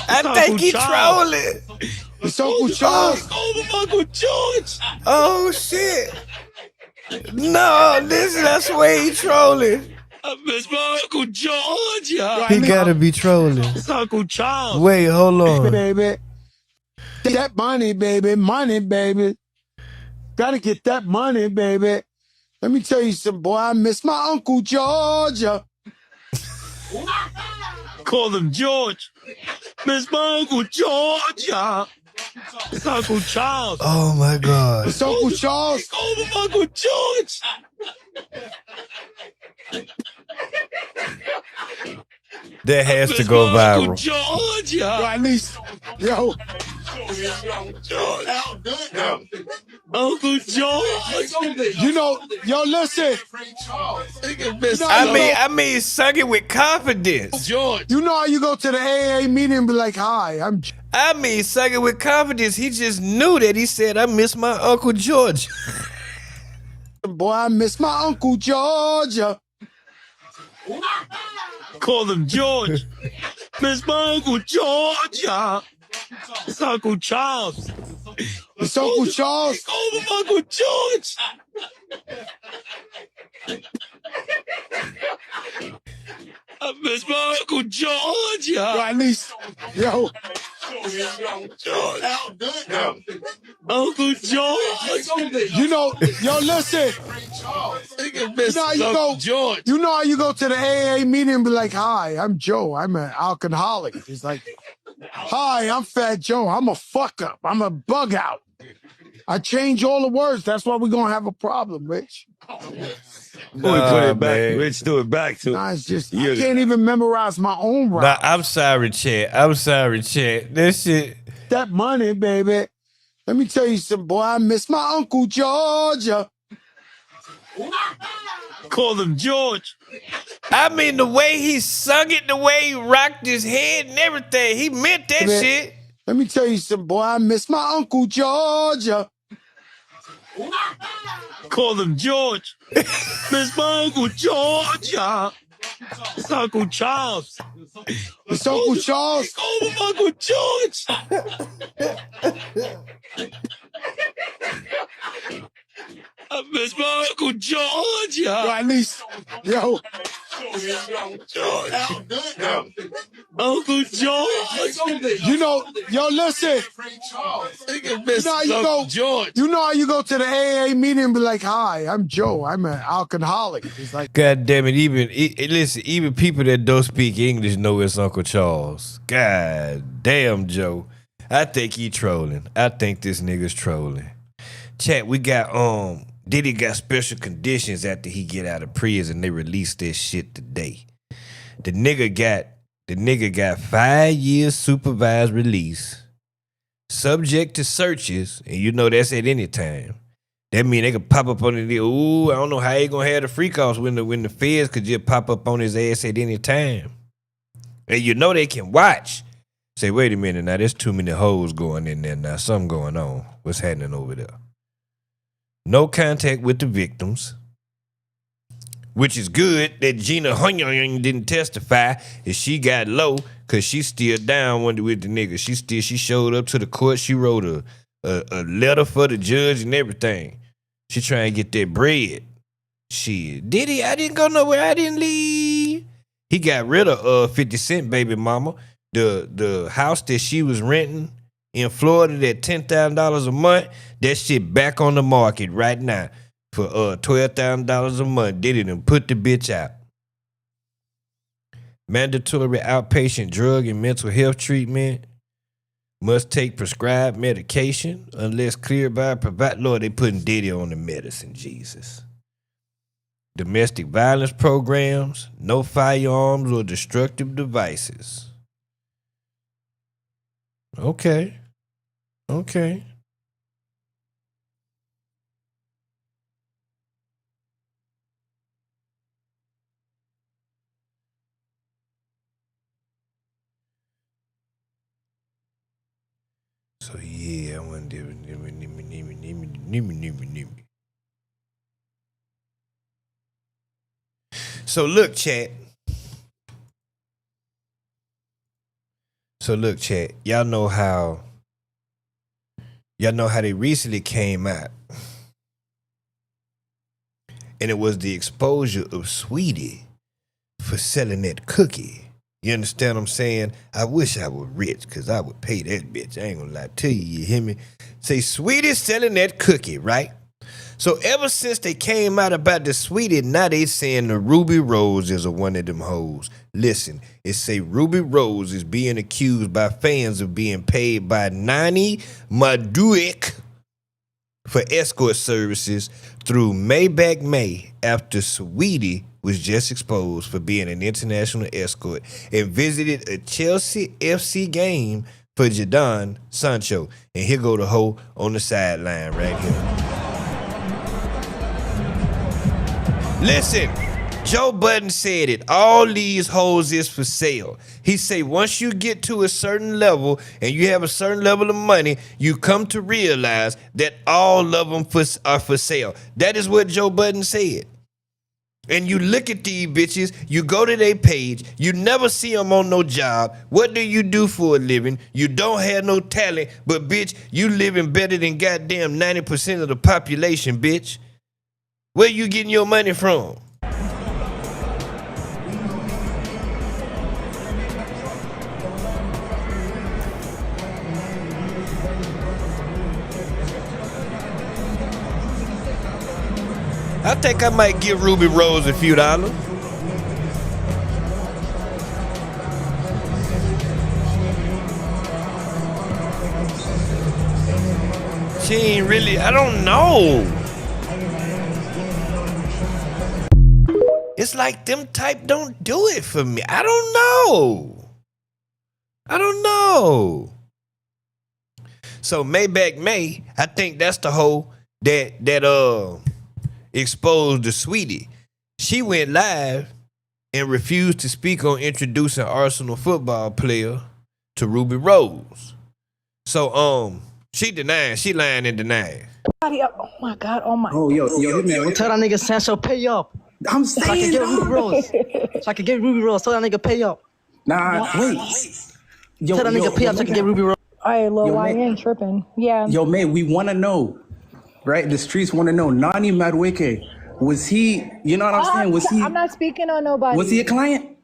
I think he's trolling. It's Uncle Charles. Call him Uncle George. Oh, shit. No, that's the way he's trolling. I miss my Uncle Georgia. He gotta be trolling. It's Uncle Charles. Wait, hold on. Baby. That money, baby. Money, baby. Gotta get that money, baby. Let me tell you something, boy. I miss my Uncle Georgia. Call him George. Miss my Uncle Georgia. It's Uncle Charles. Oh my God. It's Uncle Charles. Call him Uncle George. That has to go viral. Uncle Georgia. At least, yo. Uncle George. Listen. I mean, sung it with confidence. George. You know how you go to the AA meeting and be like, hi, I'm... I mean, sung it with confidence. He just knew that. He said, I miss my Uncle George. Boy, I miss my Uncle Georgia. Call him George. Miss my Uncle Georgia. It's Uncle Charles. It's Uncle Charles. Call him Uncle George. I miss my Uncle Georgia. At least, yo. Uncle George. Listen. You know how you go to the AA meeting and be like, hi, I'm Joe. I'm an alcoholic. He's like, hi, I'm Fat Joe. I'm a fuck up. I'm a bug out. I change all the words. That's why we're going to have a problem, Rich. We put it back. Rich threw it back to. Nah, it's just, I can't even memorize my own rhymes. Nah, I'm sorry, Chet. That shit. That money, baby. Let me tell you something, boy. I miss my Uncle Georgia. Call him George. I mean, the way he sung it, the way he rocked his head and everything, he meant that shit. Let me tell you something, boy. I miss my Uncle Georgia. Call him George. Miss my Uncle Georgia. It's Uncle Charles. It's Uncle Charles. Call him Uncle George. I miss my Uncle Georgia. At least, yo. Uncle George. You know, yo, listen. You know how you go, George. you know how you go to the AA meeting and be like, "Hi, I'm Joe. I'm an alcoholic." It's like, God damn it! Listen, even people that don't speak English know it's Uncle Charles. God damn, Joe. I think he trolling. I think this nigga's trolling. Chat, we got Diddy got special conditions after he get out of prison. They released this shit today. The nigga got 5 years supervised release, subject to searches, and you know that's at any time. That mean they could pop up on the ooh, I don't know how he gonna have the freak offs when the feds could just pop up on his ass at any time. And you know they can watch. Say, wait a minute, now there's too many hoes going in there now. Something going on. What's happening over there? No contact with the victims, which is good that Gina Hunyong didn't testify and she got low because she's still down with the nigga. She showed up to the court. She wrote a letter for the judge and everything. She trying to get that bread. Shit. Diddy, I didn't go nowhere. I didn't leave. He got rid of 50 Cent baby mama. The house that she was renting in Florida at $10,000 a month, that shit back on the market right now for $12,000 a month. Diddy done put the bitch out. Mandatory outpatient drug and mental health treatment. Must take prescribed medication unless cleared by a provider. Lord, they putting Diddy on the medicine, Jesus. Domestic violence programs, no firearms or destructive devices. Okay. So yeah, I want to So look, chat. Y'all know how they recently came out. And it was the exposure of Sweetie for selling that cookie. You understand what I'm saying? I wish I were rich because I would pay that bitch. I ain't gonna lie to you, you hear me? Say, Sweetie selling that cookie, right? So ever since they came out about the Sweetie, now they saying the Ruby Rose is one of them hoes. Listen, it say Ruby Rose is being accused by fans of being paid by Nani Maduik for escort services through Maybach May after Sweetie was just exposed for being an international escort and visited a Chelsea FC game for Jadon Sancho. And here go the hoe on the sideline right here. Listen, Joe Budden said it. All these hoes is for sale. He say once you get to a certain level and you have a certain level of money, you come to realize that all of them are for sale. That is what Joe Budden said. And you look at these bitches, you go to their page, you never see them on no job. What do you do for a living? You don't have no talent, but bitch, you living better than goddamn 90% of the population, bitch. Where you getting your money from? I think I might give Ruby Rose a few dollars. She ain't really, I don't know. It's like them type don't do it for me. I don't know. So Maybach May, I think that's the hoe that exposed the Sweetie. She went live and refused to speak on introducing Arsenal football player to Ruby Rose. So she denying, she lying and denying. Oh my God, oh my. Oh, yo, man. Tell that nigga Sancho pay up. I'm saying, so I can get Ruby Rose. Tell that nigga pay up. Nah, wait. Tell that nigga pay up so I can get Ruby Rose. All right, Lil, I ain't tripping. Yeah. Yo, man, we want to know, right? The streets want to know. Nani Madueke, was he, you know what I'm saying? Was he? I'm not speaking on nobody. Was he a client?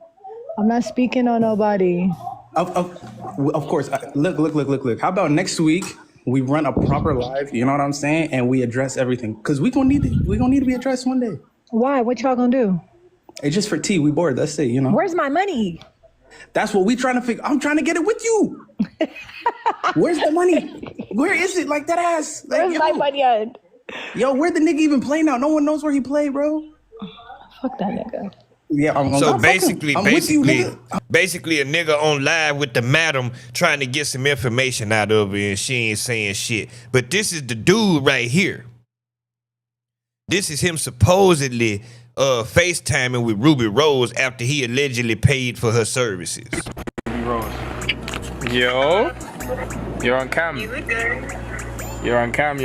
I'm not speaking on nobody. Of course. Look. How about next week we run a proper live? You know what I'm saying? And we address everything because we gonna need to be addressed one day. Why? What y'all gonna do? It's just for tea. We bored. That's it. You know. Where's my money? That's what we trying to figure. I'm trying to get it with you. Where's the money? Where is it? Like that ass. Like, Where's my money at? Yo, where the nigga even play now? No one knows where he play, bro. Fuck that nigga. Yeah, so basically, a nigga on live with the madam trying to get some information out of her and she ain't saying shit. But this is the dude right here. This is him supposedly FaceTiming with Ruby Rose after he allegedly paid for her services. Ruby Rose. Yo, you're on cam. You're on cam.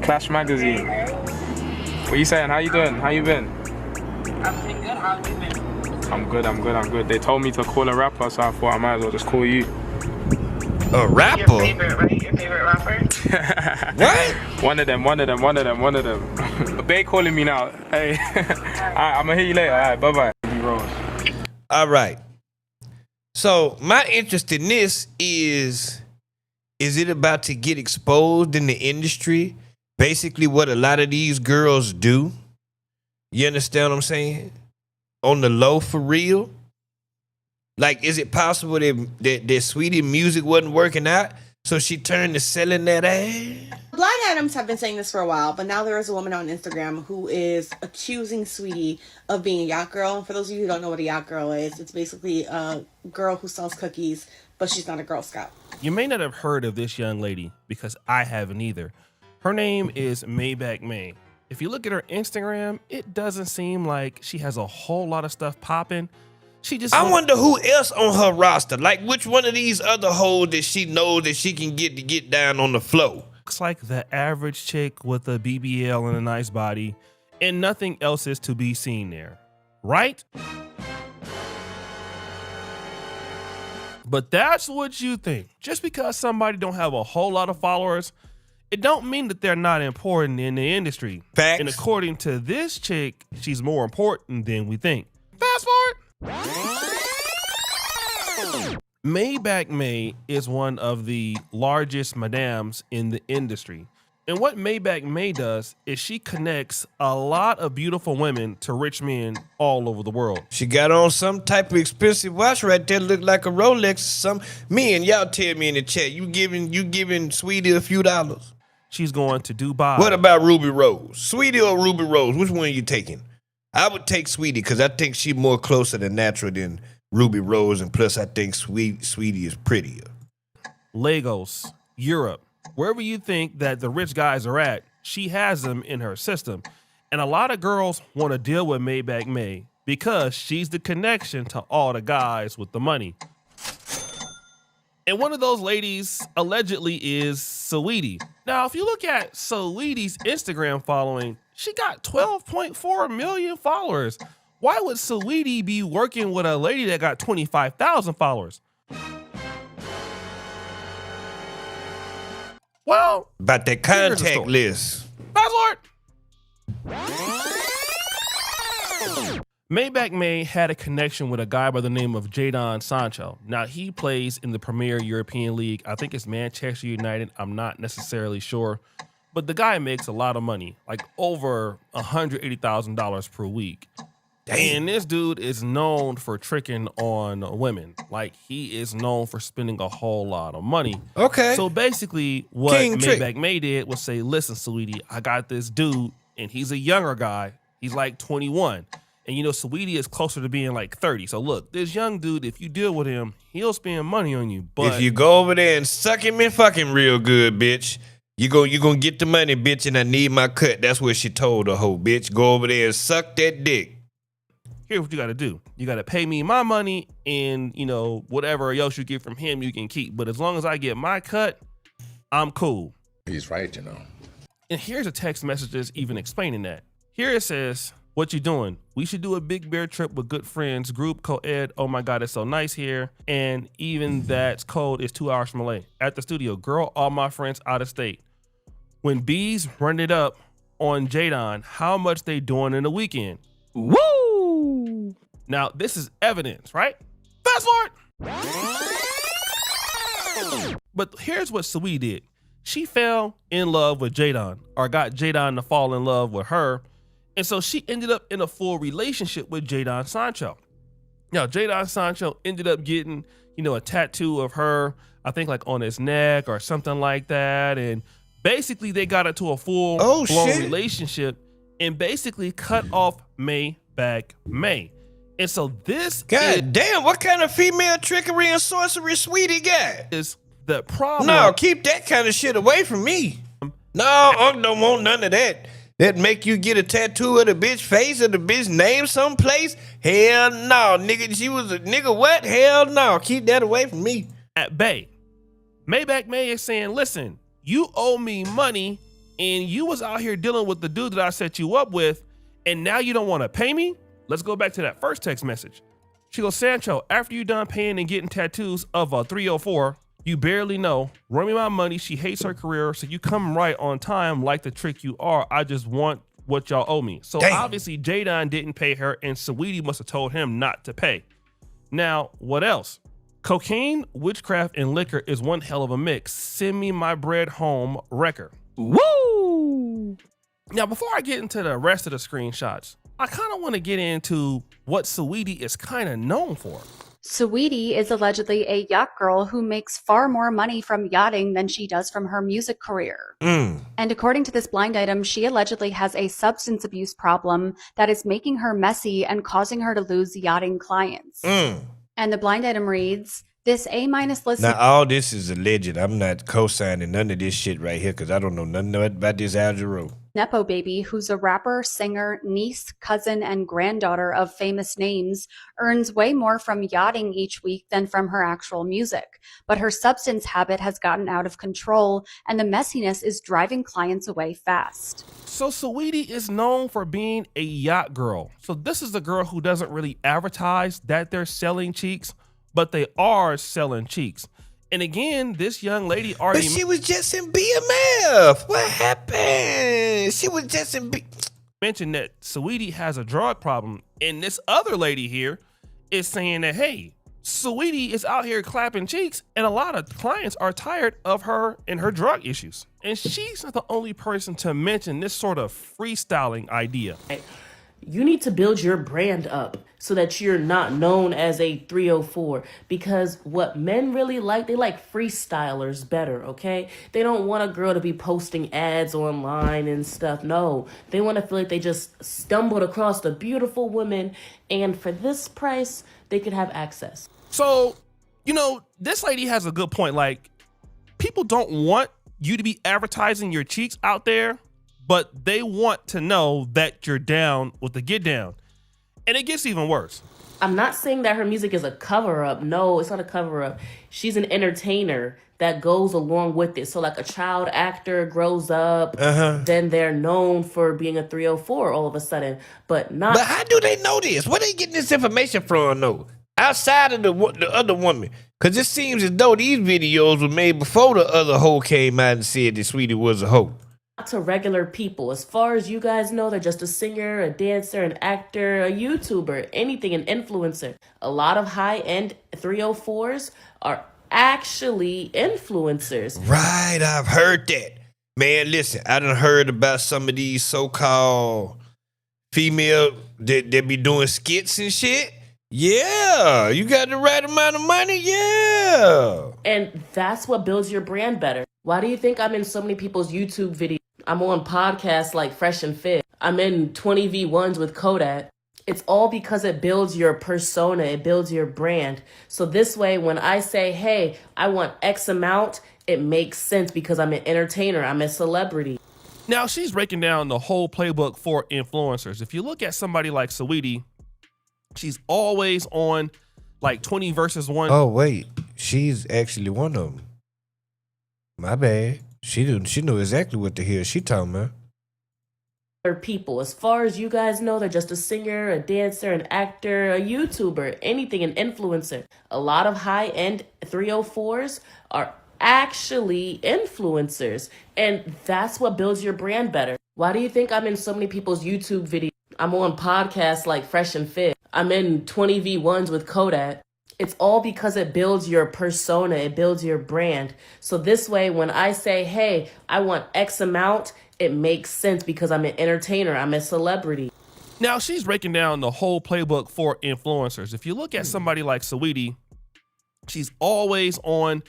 Clash Magazine. What you saying? How you doing? How you been? I'm pretty good. How have you been? I'm good. They told me to call a rapper, so I thought I might as well just call you. A rapper? Your favorite, right? Your favorite rapper? What? One of them. Bay calling me now. Hey, I'm gonna hear you later. All right, bye-bye. All right. So my interest in this is it about to get exposed in the industry? Basically what a lot of these girls do. You understand what I'm saying? On the low, for real? Like, is it possible that Sweetie music wasn't working out, so she turned to selling that ass? Blind Adams have been saying this for a while, but now there is a woman on Instagram who is accusing Sweetie of being a yacht girl. And for those of you who don't know what a yacht girl is, it's basically a girl who sells cookies, but she's not a Girl Scout. You may not have heard of this young lady because I haven't either. Her name is Maybach May. If you look at her Instagram, it doesn't seem like she has a whole lot of stuff popping. I wonder who else on her roster. Like, which one of these other hoes that she knows that she can get to get down on the floor? Looks like the average chick with a BBL and a nice body, and nothing else is to be seen there, right? But that's what you think. Just because somebody don't have a whole lot of followers, it don't mean that they're not important in the industry. Facts. And according to this chick, she's more important than we think. Fast forward. Maybach May is one of the largest madams in the industry. And what Maybach May does is she connects a lot of beautiful women to rich men all over the world. She got on some type of expensive watch right there, look like a Rolex. Men, y'all tell me in the chat, you giving Sweetie a few dollars? She's going to Dubai. What about Ruby Rose? Sweetie or Ruby Rose? Which one are you taking? I would take Sweetie because I think she's more closer to natural than Ruby Rose, and plus I think Sweetie is prettier. Lagos, Europe, wherever you think that the rich guys are at, she has them in her system. And a lot of girls want to deal with Maybach May because she's the connection to all the guys with the money. And one of those ladies allegedly is Saweetie. Now, if you look at Saweetie's Instagram following, she got 12.4 million followers. Why would Saweetie be working with a lady that got 25,000 followers? Well, about that contact list. Fast forward. Maybach May had a connection with a guy by the name of Jadon Sancho. Now, he plays in the Premier European League. I think it's Manchester United. I'm not necessarily sure. But the guy makes a lot of money, like over $180,000 per week. Damn. And this dude is known for tricking on women. Like, he is known for spending a whole lot of money. Okay. So basically what Maybach May did was say, listen, Saweetie, I got this dude, and he's a younger guy. He's like 21. And, you know, Saweetie is closer to being like 30. So, look, this young dude, if you deal with him, he'll spend money on you. But if you go over there and suck him and fuck him real good, bitch, you gonna get the money, bitch, and I need my cut. That's what she told the hoe, bitch. Go over there and suck that dick. Here's what you got to do. You got to pay me my money, and, you know, whatever else you get from him, you can keep. But as long as I get my cut, I'm cool. He's right, you know. And here's a text message that's even explaining that. Here it says, what you doing? We should do a big bear trip with good friends, group, co-ed. Oh my God, it's so nice here. And even that code is 2 hours from LA. At the studio, girl, all my friends out of state. When bees run it up on Jadon, how much they doing in a weekend? Woo! Now, this is evidence, right? Fast forward. But here's what Saweetie did. She fell in love with Jadon, or got Jadon to fall in love with her. And so she ended up in a full relationship with Jadon Sancho. Now, Jadon Sancho ended up getting, a tattoo of her, I think like on his neck or something like that. And basically they got into a full blown relationship and basically cut off Maybach May. And so this damn, what kind of female trickery and sorcery Saweetie got? Is the problem. No, keep that kind of shit away from me. No, I don't want none of that. That make you get a tattoo of the bitch face or the bitch name someplace? Hell no, nigga. She was a nigga what? Hell no. Keep that away from me. At Bay, Maybach May is saying, listen, you owe me money and you was out here dealing with the dude that I set you up with and now you don't want to pay me? Let's go back to that first text message. She goes, Sancho, after you done paying and getting tattoos of a 304, you barely know. Run me my money. She hates her career, so you come right on time like the trick you are. I just want what y'all owe me. So obviously Jadon didn't pay her and Saweetie must have told him not to pay. Now, what else? Cocaine, witchcraft, and liquor is one hell of a mix. Send me my bread home record. Woo! Now, before I get into the rest of the screenshots, I kind of want to get into what Saweetie is kind of known for. Saweetie is allegedly a yacht girl who makes far more money from yachting than she does from her music career. And according to this blind item, she allegedly has a substance abuse problem that is making her messy and causing her to lose yachting clients. And the blind item reads, this A- list. Now, all this is alleged. I'm not co-signing none of this shit right here because I don't know nothing about this Algero. Nepo Baby, who's a rapper, singer, niece, cousin, and granddaughter of famous names, earns way more from yachting each week than from her actual music. But her substance habit has gotten out of control, and the messiness is driving clients away fast. So Saweetie is known for being a yacht girl. So this is the girl who doesn't really advertise that they're selling cheeks, but they are selling cheeks. And again, this young lady already... But she was just in BMF. What happened? She was just in mentioned that Saweetie has a drug problem. And this other lady here is saying that, hey, Saweetie is out here clapping cheeks and a lot of clients are tired of her and her drug issues. And she's not the only person to mention this sort of freestyling idea. You need to build your brand up so that you're not known as a 304, because what men really like, they like freestylers better, okay? They don't want a girl to be posting ads online and stuff. No, they want to feel like they just stumbled across a beautiful woman, and for this price, they could have access. So, this lady has a good point. Like, people don't want you to be advertising your cheeks out there, but they want to know that you're down with the get down. And it gets even worse. I'm not saying that her music is a cover-up. No, it's not a cover-up. She's an entertainer that goes along with it. So like a child actor grows up, then they're known for being a 304 all of a sudden, but not... But how do they know this? Where they getting this information from, though? Outside of the other woman? Because it seems as though these videos were made before the other hoe came out and said that Saweetie was a hoe. To regular people. As far as you guys know, they're just a singer, a dancer, an actor, a YouTuber, anything, an influencer. A lot of high-end 304s are actually influencers. Right, I've heard that. Man, listen, I done heard about some of these so-called female that be doing skits and shit. Yeah, you got the right amount of money, yeah. And that's what builds your brand better. Why do you think I'm in so many people's YouTube videos? I'm on podcasts like Fresh and Fit. I'm in 20v1s with Kodak. It's all because it builds your persona. It builds your brand. So this way, when I say, hey, I want X amount, it makes sense because I'm an entertainer. I'm a celebrity. Now, she's breaking down the whole playbook for influencers. If you look at somebody like Saweetie, she's always on like 20 versus 1. Oh, wait. She's actually one of them. My bad. She knew exactly what the hell she talking about. People. As far as you guys know, they're just a singer, a dancer, an actor, a YouTuber, anything, an influencer. A lot of high-end 304s are actually influencers, and that's what builds your brand better. Why do you think I'm in so many people's YouTube videos? I'm on podcasts like Fresh and Fit. I'm in 20v1s with Kodak. It's all because it builds your persona, it builds your brand. So this way, when I say, hey, I want X amount, it makes sense because I'm an entertainer, I'm a celebrity. Now, she's breaking down the whole playbook for influencers. If you look at somebody like Saweetie, she's always on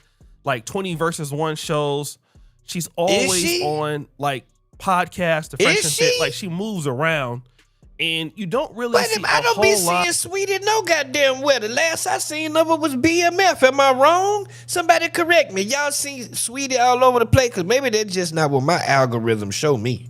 like 20 versus 1 shows. She's always on like podcasts, the Fresh and Fit. Like, she moves around. And you don't really see I don't be seeing Sweetie no goddamn well. The last I seen of her was BMF. Am I wrong? Somebody correct me. Y'all see Sweetie all over the place? Because maybe that's just not what my algorithm show me.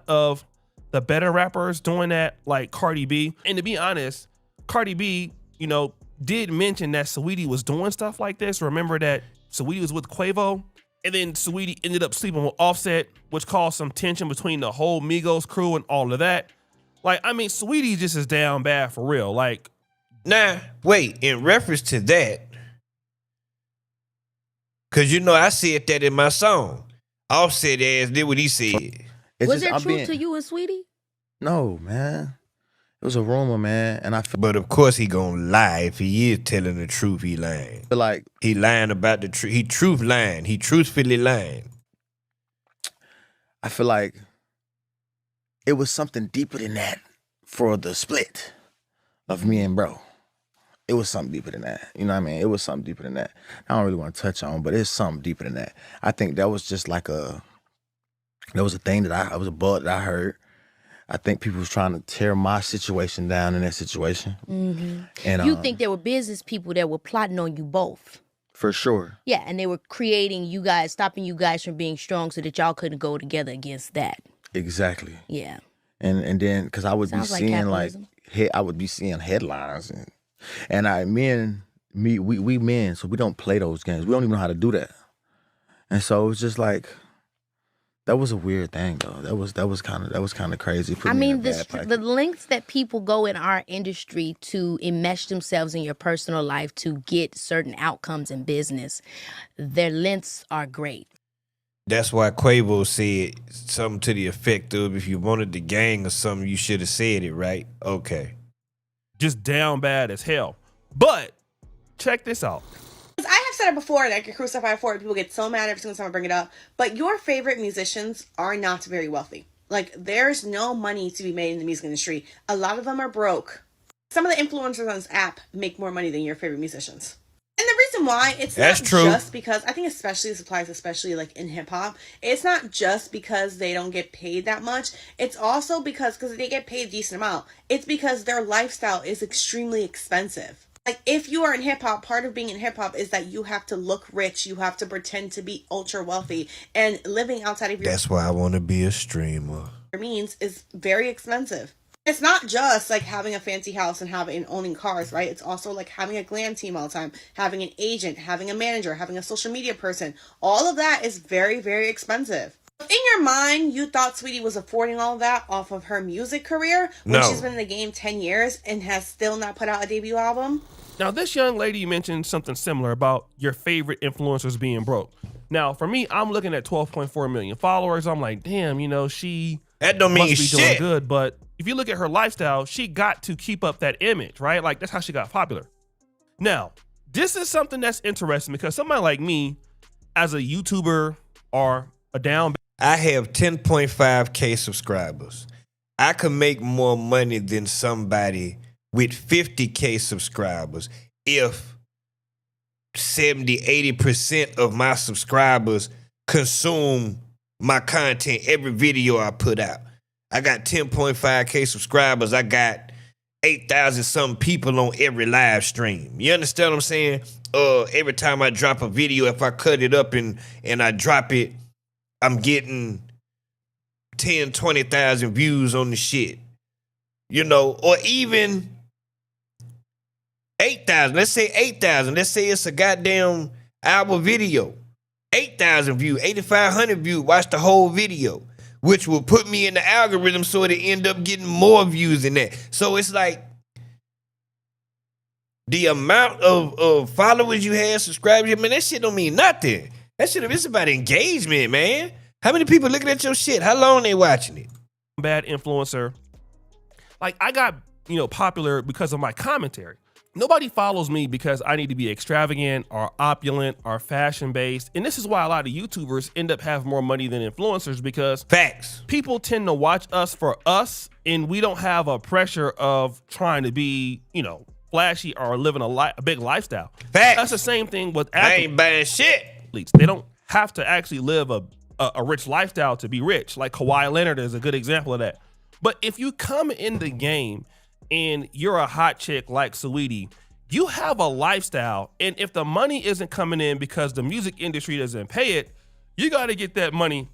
Of the better rappers doing that, like Cardi B. And to be honest, Cardi B, you know, did mention that Saweetie was doing stuff like this. Remember that Saweetie was with Quavo? And then Saweetie ended up sleeping with Offset, which caused some tension between the whole Migos crew and all of that. Like, I mean, Saweetie just is down bad for real. Like, nah, wait, in reference to that, because you know I said that in my song. Offset ass did what he said. Was there truth to you and Sweetie? No, man. It was a rumor, man. And I feel But of course he gonna lie. If he is telling the truth, he lying. like He lying about the truth. He truth lying. He truthfully lying. I feel like it was something deeper than that for the split of me and bro. It was something deeper than that. You know what I mean? It was something deeper than that. I don't really want to touch on, but it's something deeper than that. I think that was just like that was a thing that it was a bug that I heard. I think people was trying to tear my situation down in that situation. Mm-hmm. And You think there were business people that were plotting on you both? for sure. Yeah, and they were creating you guys, stopping you guys from being strong so that y'all couldn't go together against that. Exactly. Yeah. And then because I would Sounds be like seeing capitalism. I would be seeing headlines and we men, so we don't play those games. We don't even know how to do that. And so it's just like that was a weird thing though. That was kind of crazy. Put I me in mean, a bad place. the lengths that people go in our industry to enmesh themselves in your personal life to get certain outcomes in business, their lengths are great. That's why Quavo said something to the effect of, if you wanted the gang or something, you should have said it, right? Okay. just down bad as hell. But check this out. I have said it before and I get crucified for it. People get so mad every single time I bring it up. But your favorite musicians are not very wealthy. Like, there's no money to be made in the music industry. A lot of them are broke. Some of the influencers on this app make more money than your favorite musicians. And the reason why, it's That's not true. just because, I think especially this applies especially like in hip hop, it's not just because they don't get paid that much. It's also because they get paid a decent amount. It's because their lifestyle is extremely expensive. Like, if you are in hip hop, part of being in hip hop is that you have to look rich. You have to pretend to be ultra wealthy, and living outside of your That's why I want to be a streamer. means is very expensive. It's not just like having a fancy house and owning cars, right? It's also like having a glam team all the time, having an agent, having a manager, having a social media person. All of that is very, very expensive. In your mind, you thought Sweetie was affording all of that off of her music career when No. she's been in the game 10 years and has still not put out a debut album? Now, this young lady mentioned something similar about your favorite influencers being broke. Now, for me, I'm looking at 12.4 million followers. I'm like, damn, she that don't mean must be doing shit. good. But if you look at her lifestyle, she got to keep up that image, right? Like, that's how she got popular. Now, this is something that's interesting because somebody like me, as a YouTuber or a down, I have 10.5K subscribers. I could make more money than somebody with 50K subscribers if 70-80% of my subscribers consume my content, every video I put out. I got 10.5K subscribers. I got 8,000 some people on every live stream. You understand what I'm saying? Every time I drop a video, if I cut it up and I drop it, I'm getting 10, 20,000 views on the shit. Or even 8,000. Let's say 8,000. Let's say it's a goddamn hour video. 8,000 views, 8,500 views. Watch the whole video, which will put me in the algorithm so they end up getting more views than that. So it's like the amount of followers you have, subscribers, man, that shit don't mean nothing. That shit, it's about engagement, man. How many people looking at your shit? How long they watching it? bad influencer. Like, I got popular because of my commentary. Nobody follows me because I need to be extravagant or opulent or fashion based. And this is why a lot of YouTubers end up having more money than influencers, because facts. People tend to watch us for us, and we don't have a pressure of trying to be, flashy or living a big lifestyle. Facts. That's the same thing with I athletes. ain't buying shit. They don't have to actually live a rich lifestyle to be rich. Like Kawhi Leonard is a good example of that. But if you come in the game and you're a hot chick like Saweetie, you have a lifestyle. And if the money isn't coming in because the music industry doesn't pay it, you got to get that money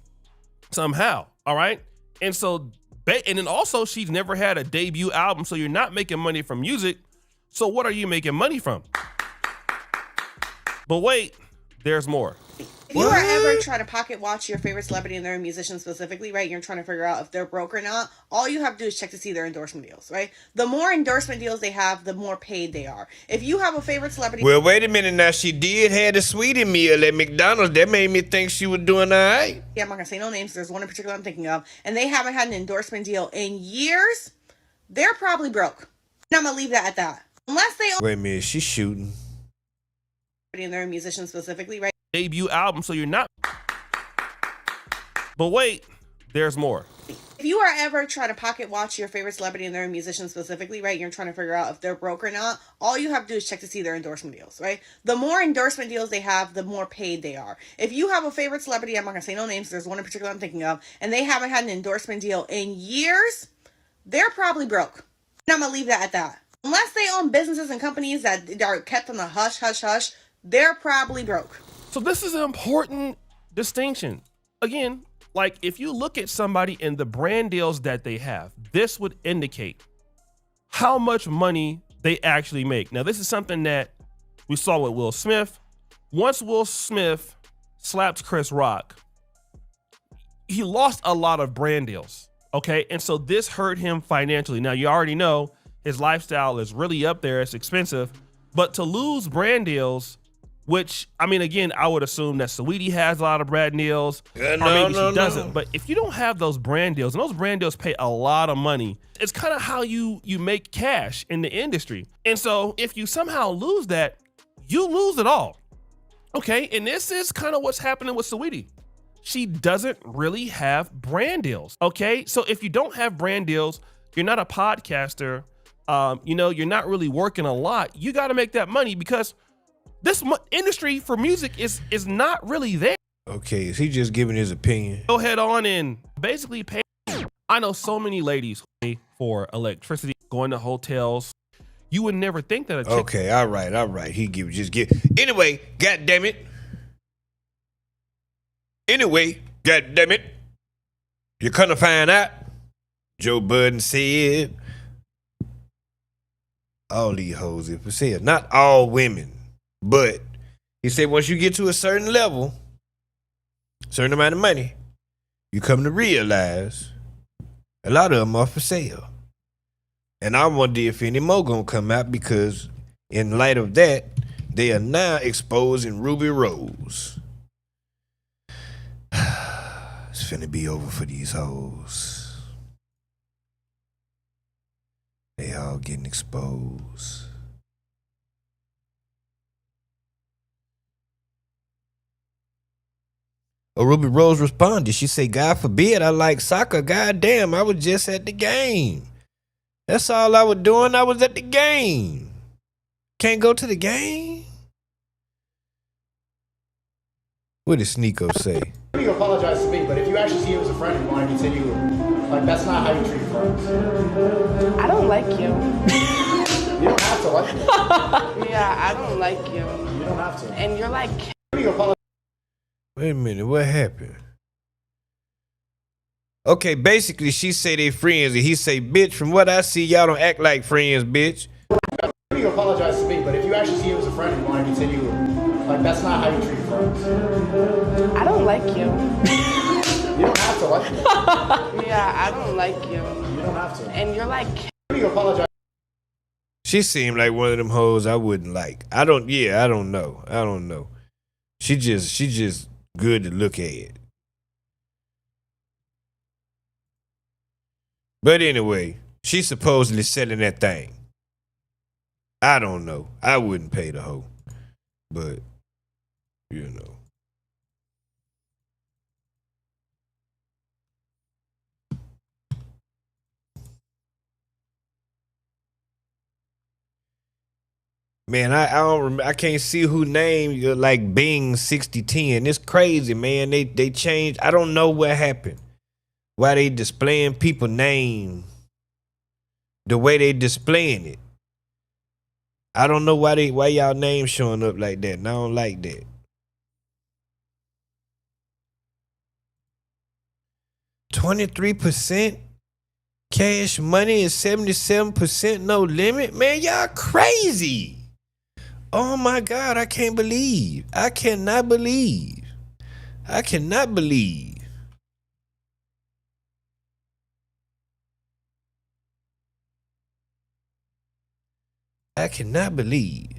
somehow. All right. And so, and then also she's never had a debut album. So you're not making money from music. So what are you making money from? But wait, there's more. If you are ever trying to pocket watch your favorite celebrity and their musician specifically, right, you're trying to figure out if they're broke or not, all you have to do is check to see their endorsement deals, right? The more endorsement deals they have, the more paid they are. If you have a favorite celebrity... Well, wait a minute now. She did have the sweetie meal at McDonald's. That made me think she was doing all right. Yeah, I'm not going to say no names. There's one in particular I'm thinking of. And they haven't had an endorsement deal in years. They're probably broke. And I'm going to leave that at that. Unless they... Wait a minute. She's shooting. And their musician specifically, right? Debut album, so you're not... But wait, there's more. If you are ever trying to pocket watch your favorite celebrity and their musician specifically, right, you're trying to figure out if they're broke or not, all you have to do is check to see their endorsement deals, right? The more endorsement deals they have, the more paid they are. If you have a favorite celebrity, I'm not going to say no names, there's one in particular I'm thinking of, and they haven't had an endorsement deal in years, they're probably broke. And I'm going to leave that at that. Unless they own businesses and companies that are kept on the hush, hush, hush, they're probably broke. So this is an important distinction. Again, like if you look at somebody and the brand deals that they have, this would indicate how much money they actually make. Now, this is something that we saw with Will Smith. Once Will Smith slapped Chris Rock, he lost a lot of brand deals. Okay. And so this hurt him financially. Now, you already know his lifestyle is really up there. It's expensive. But to lose brand deals, which, I mean, again, I would assume that Saweetie has a lot of brand deals, or maybe she doesn't. But if you don't have those brand deals, and those brand deals pay a lot of money, it's kind of how you make cash in the industry. And so if you somehow lose that, you lose it all. Okay, and this is kind of what's happening with Saweetie. She doesn't really have brand deals. Okay, so if you don't have brand deals, you're not a podcaster, you're not really working a lot. You got to make that money because this industry for music is not really there. Okay, is he just giving his opinion? Go ahead on and basically pay. I know so many ladies who pay for electricity, going to hotels. You would never think that a chick... Okay, all right. He just give. Anyway, God damn it. You're gonna find out. Joe Budden said all these hoes, if it said not all women. But he said once you get to a certain level, certain amount of money, you come to realize a lot of them are for sale. And I wonder if any more gonna come out because in light of that, they are now exposing Ruby Rose. It's finna be over for these hoes. They all getting exposed. Oh, Ruby Rose responded. She said, God forbid I like soccer. God damn, I was just at the game. That's all I was doing. I was at the game. Can't go to the game? What did Sneeko say? You apologize to me, but if you actually see him as a friend and want to continue, like, that's not how you treat friends. I don't like you. You don't have to like me. Yeah, I don't like you. You don't have to. And you're like... Wait a minute, what happened? Okay, basically she say they friends and he say, bitch, from what I see, y'all don't act like friends, bitch. You apologize to me, but if you actually see him as a friend and want to continue, like, that's not how you treat friends. I don't like you. You don't have to like me. Yeah, I don't like you. You don't have to. And you're like... You apologize. She seemed like one of them hoes I wouldn't like. I don't know. She just good to look at. But anyway, She's supposedly selling that thing. I don't know. I wouldn't pay the hoe. But, you know. Man, I don't remember. I can't see who name like Bing 6010. It's crazy, man. They changed. I don't know what happened. Why they displaying people name the way they displaying it. I don't know why y'all name showing up like that. And I don't like that. $23% cash money is 77% no limit. Man, y'all crazy. Oh my God, I can't believe. I cannot believe. I cannot believe. I cannot believe.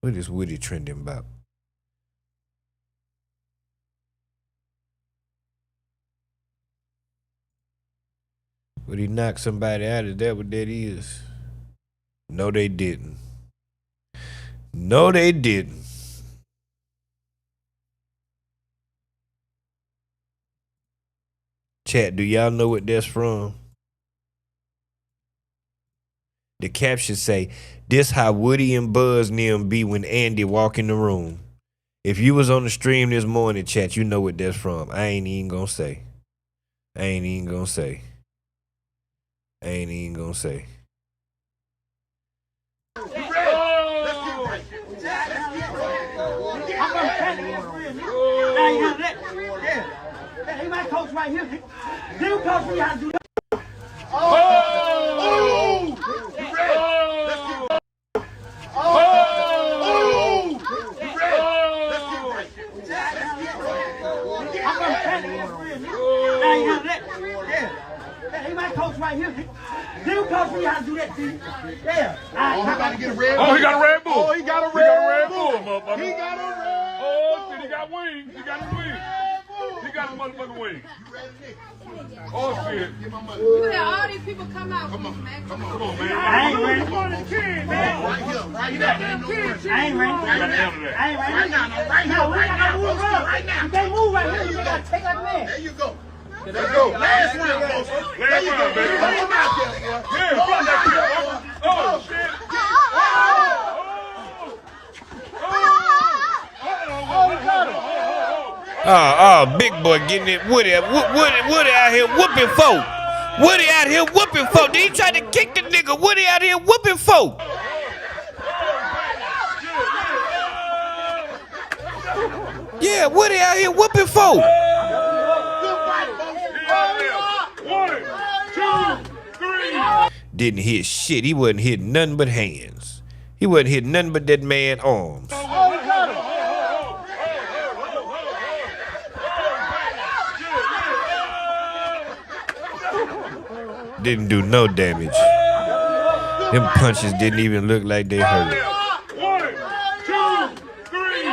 What is Woody trending about? Would he knock somebody out? Is that what that is? No, they didn't. No, they didn't. Chat, do y'all know what that's from? The caption say, this how Woody and Buzz and them be when Andy walk in the room. If you was on the stream this morning, chat, you know what that's from. I ain't even gonna say. I ain't even gonna say. I ain't even gonna say. Hey, my coach right here. He'll coach me how to do that. He might coach right here. He'll coach me how to do that, see? Yeah. Oh, he got to get a Red Bull. Oh, he got a Red Bull. Oh, he got a Red Bull. Motherfucker. He got a Red Bull. Oh, shit, he got wings. He got his wings. He got his motherfucking wings. Oh, shit. You let all these people come out. Come on, man. Come on, man. I ain't ready. Come on, kid, man. Right here. Right here. I ain't ready. I ain't ready. Right now. Right now. Right now. Move around. Right now. You can't move right here. You got to take out the man. There you go. Let's go. Last round, folks. There you go, baby. Come on out there, boy. Yeah, run that kid. Oh, shit. Big boy getting it. Woody out here whooping folk. Woody out here whooping folk. Did he try to kick the nigga? Woody out here whooping folk. Yeah, Woody out here whooping folk. 1, 2, 3. Didn't hit shit. He wasn't hitting nothing but hands. He wasn't hitting nothing but that man arms. Didn't do no damage. Them punches didn't even look like they hurt. 1, 2, 3.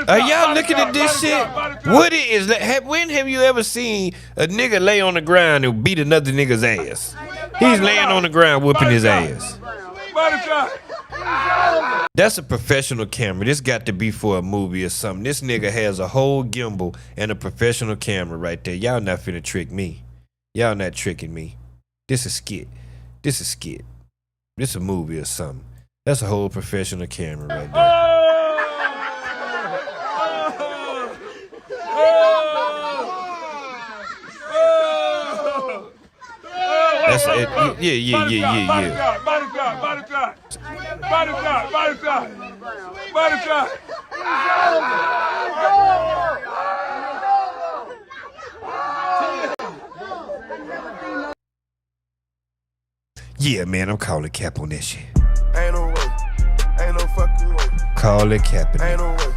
Are y'all looking at this shit? Woody is. When have you ever seen a nigga lay on the ground and beat another nigga's ass? He's laying on the ground whooping his ass. That's a professional camera. This got to be for a movie or something. This nigga has a whole gimbal and a professional camera right there. Y'all not finna trick me. Y'all not tricking me. This is skit. This is skit. This a movie or something. That's a whole professional camera right there. That's it. Yeah. Body shot. Yeah, man, I'm calling cap on that shit. Ain't no way. Ain't no fucking way. Call it capping. Ain't no way.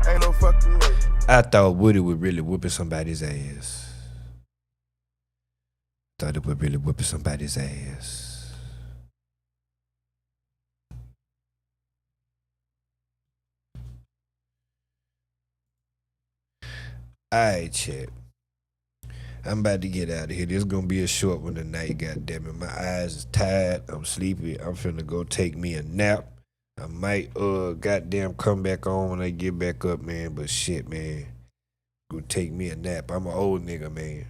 Ain't no fucking way. I thought Woody was really whooping somebody's ass. Thought it was really whooping somebody's ass. Alright, chat. I'm about to get out of here. This is gonna be a short one tonight, goddammit. My eyes is tired. I'm sleepy. I'm finna go take me a nap. I might goddamn come back on when I get back up, man. But shit, man. Go take me a nap. I'm an old nigga, man.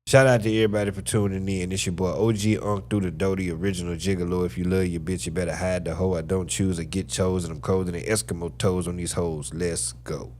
Shout out to everybody for tuning in. It's your boy OG Unk through the door, the original gigolo. If you love your bitch, you better hide the hoe. I don't choose or get chosen. I'm colder than Eskimo toes on these hoes. Let's go.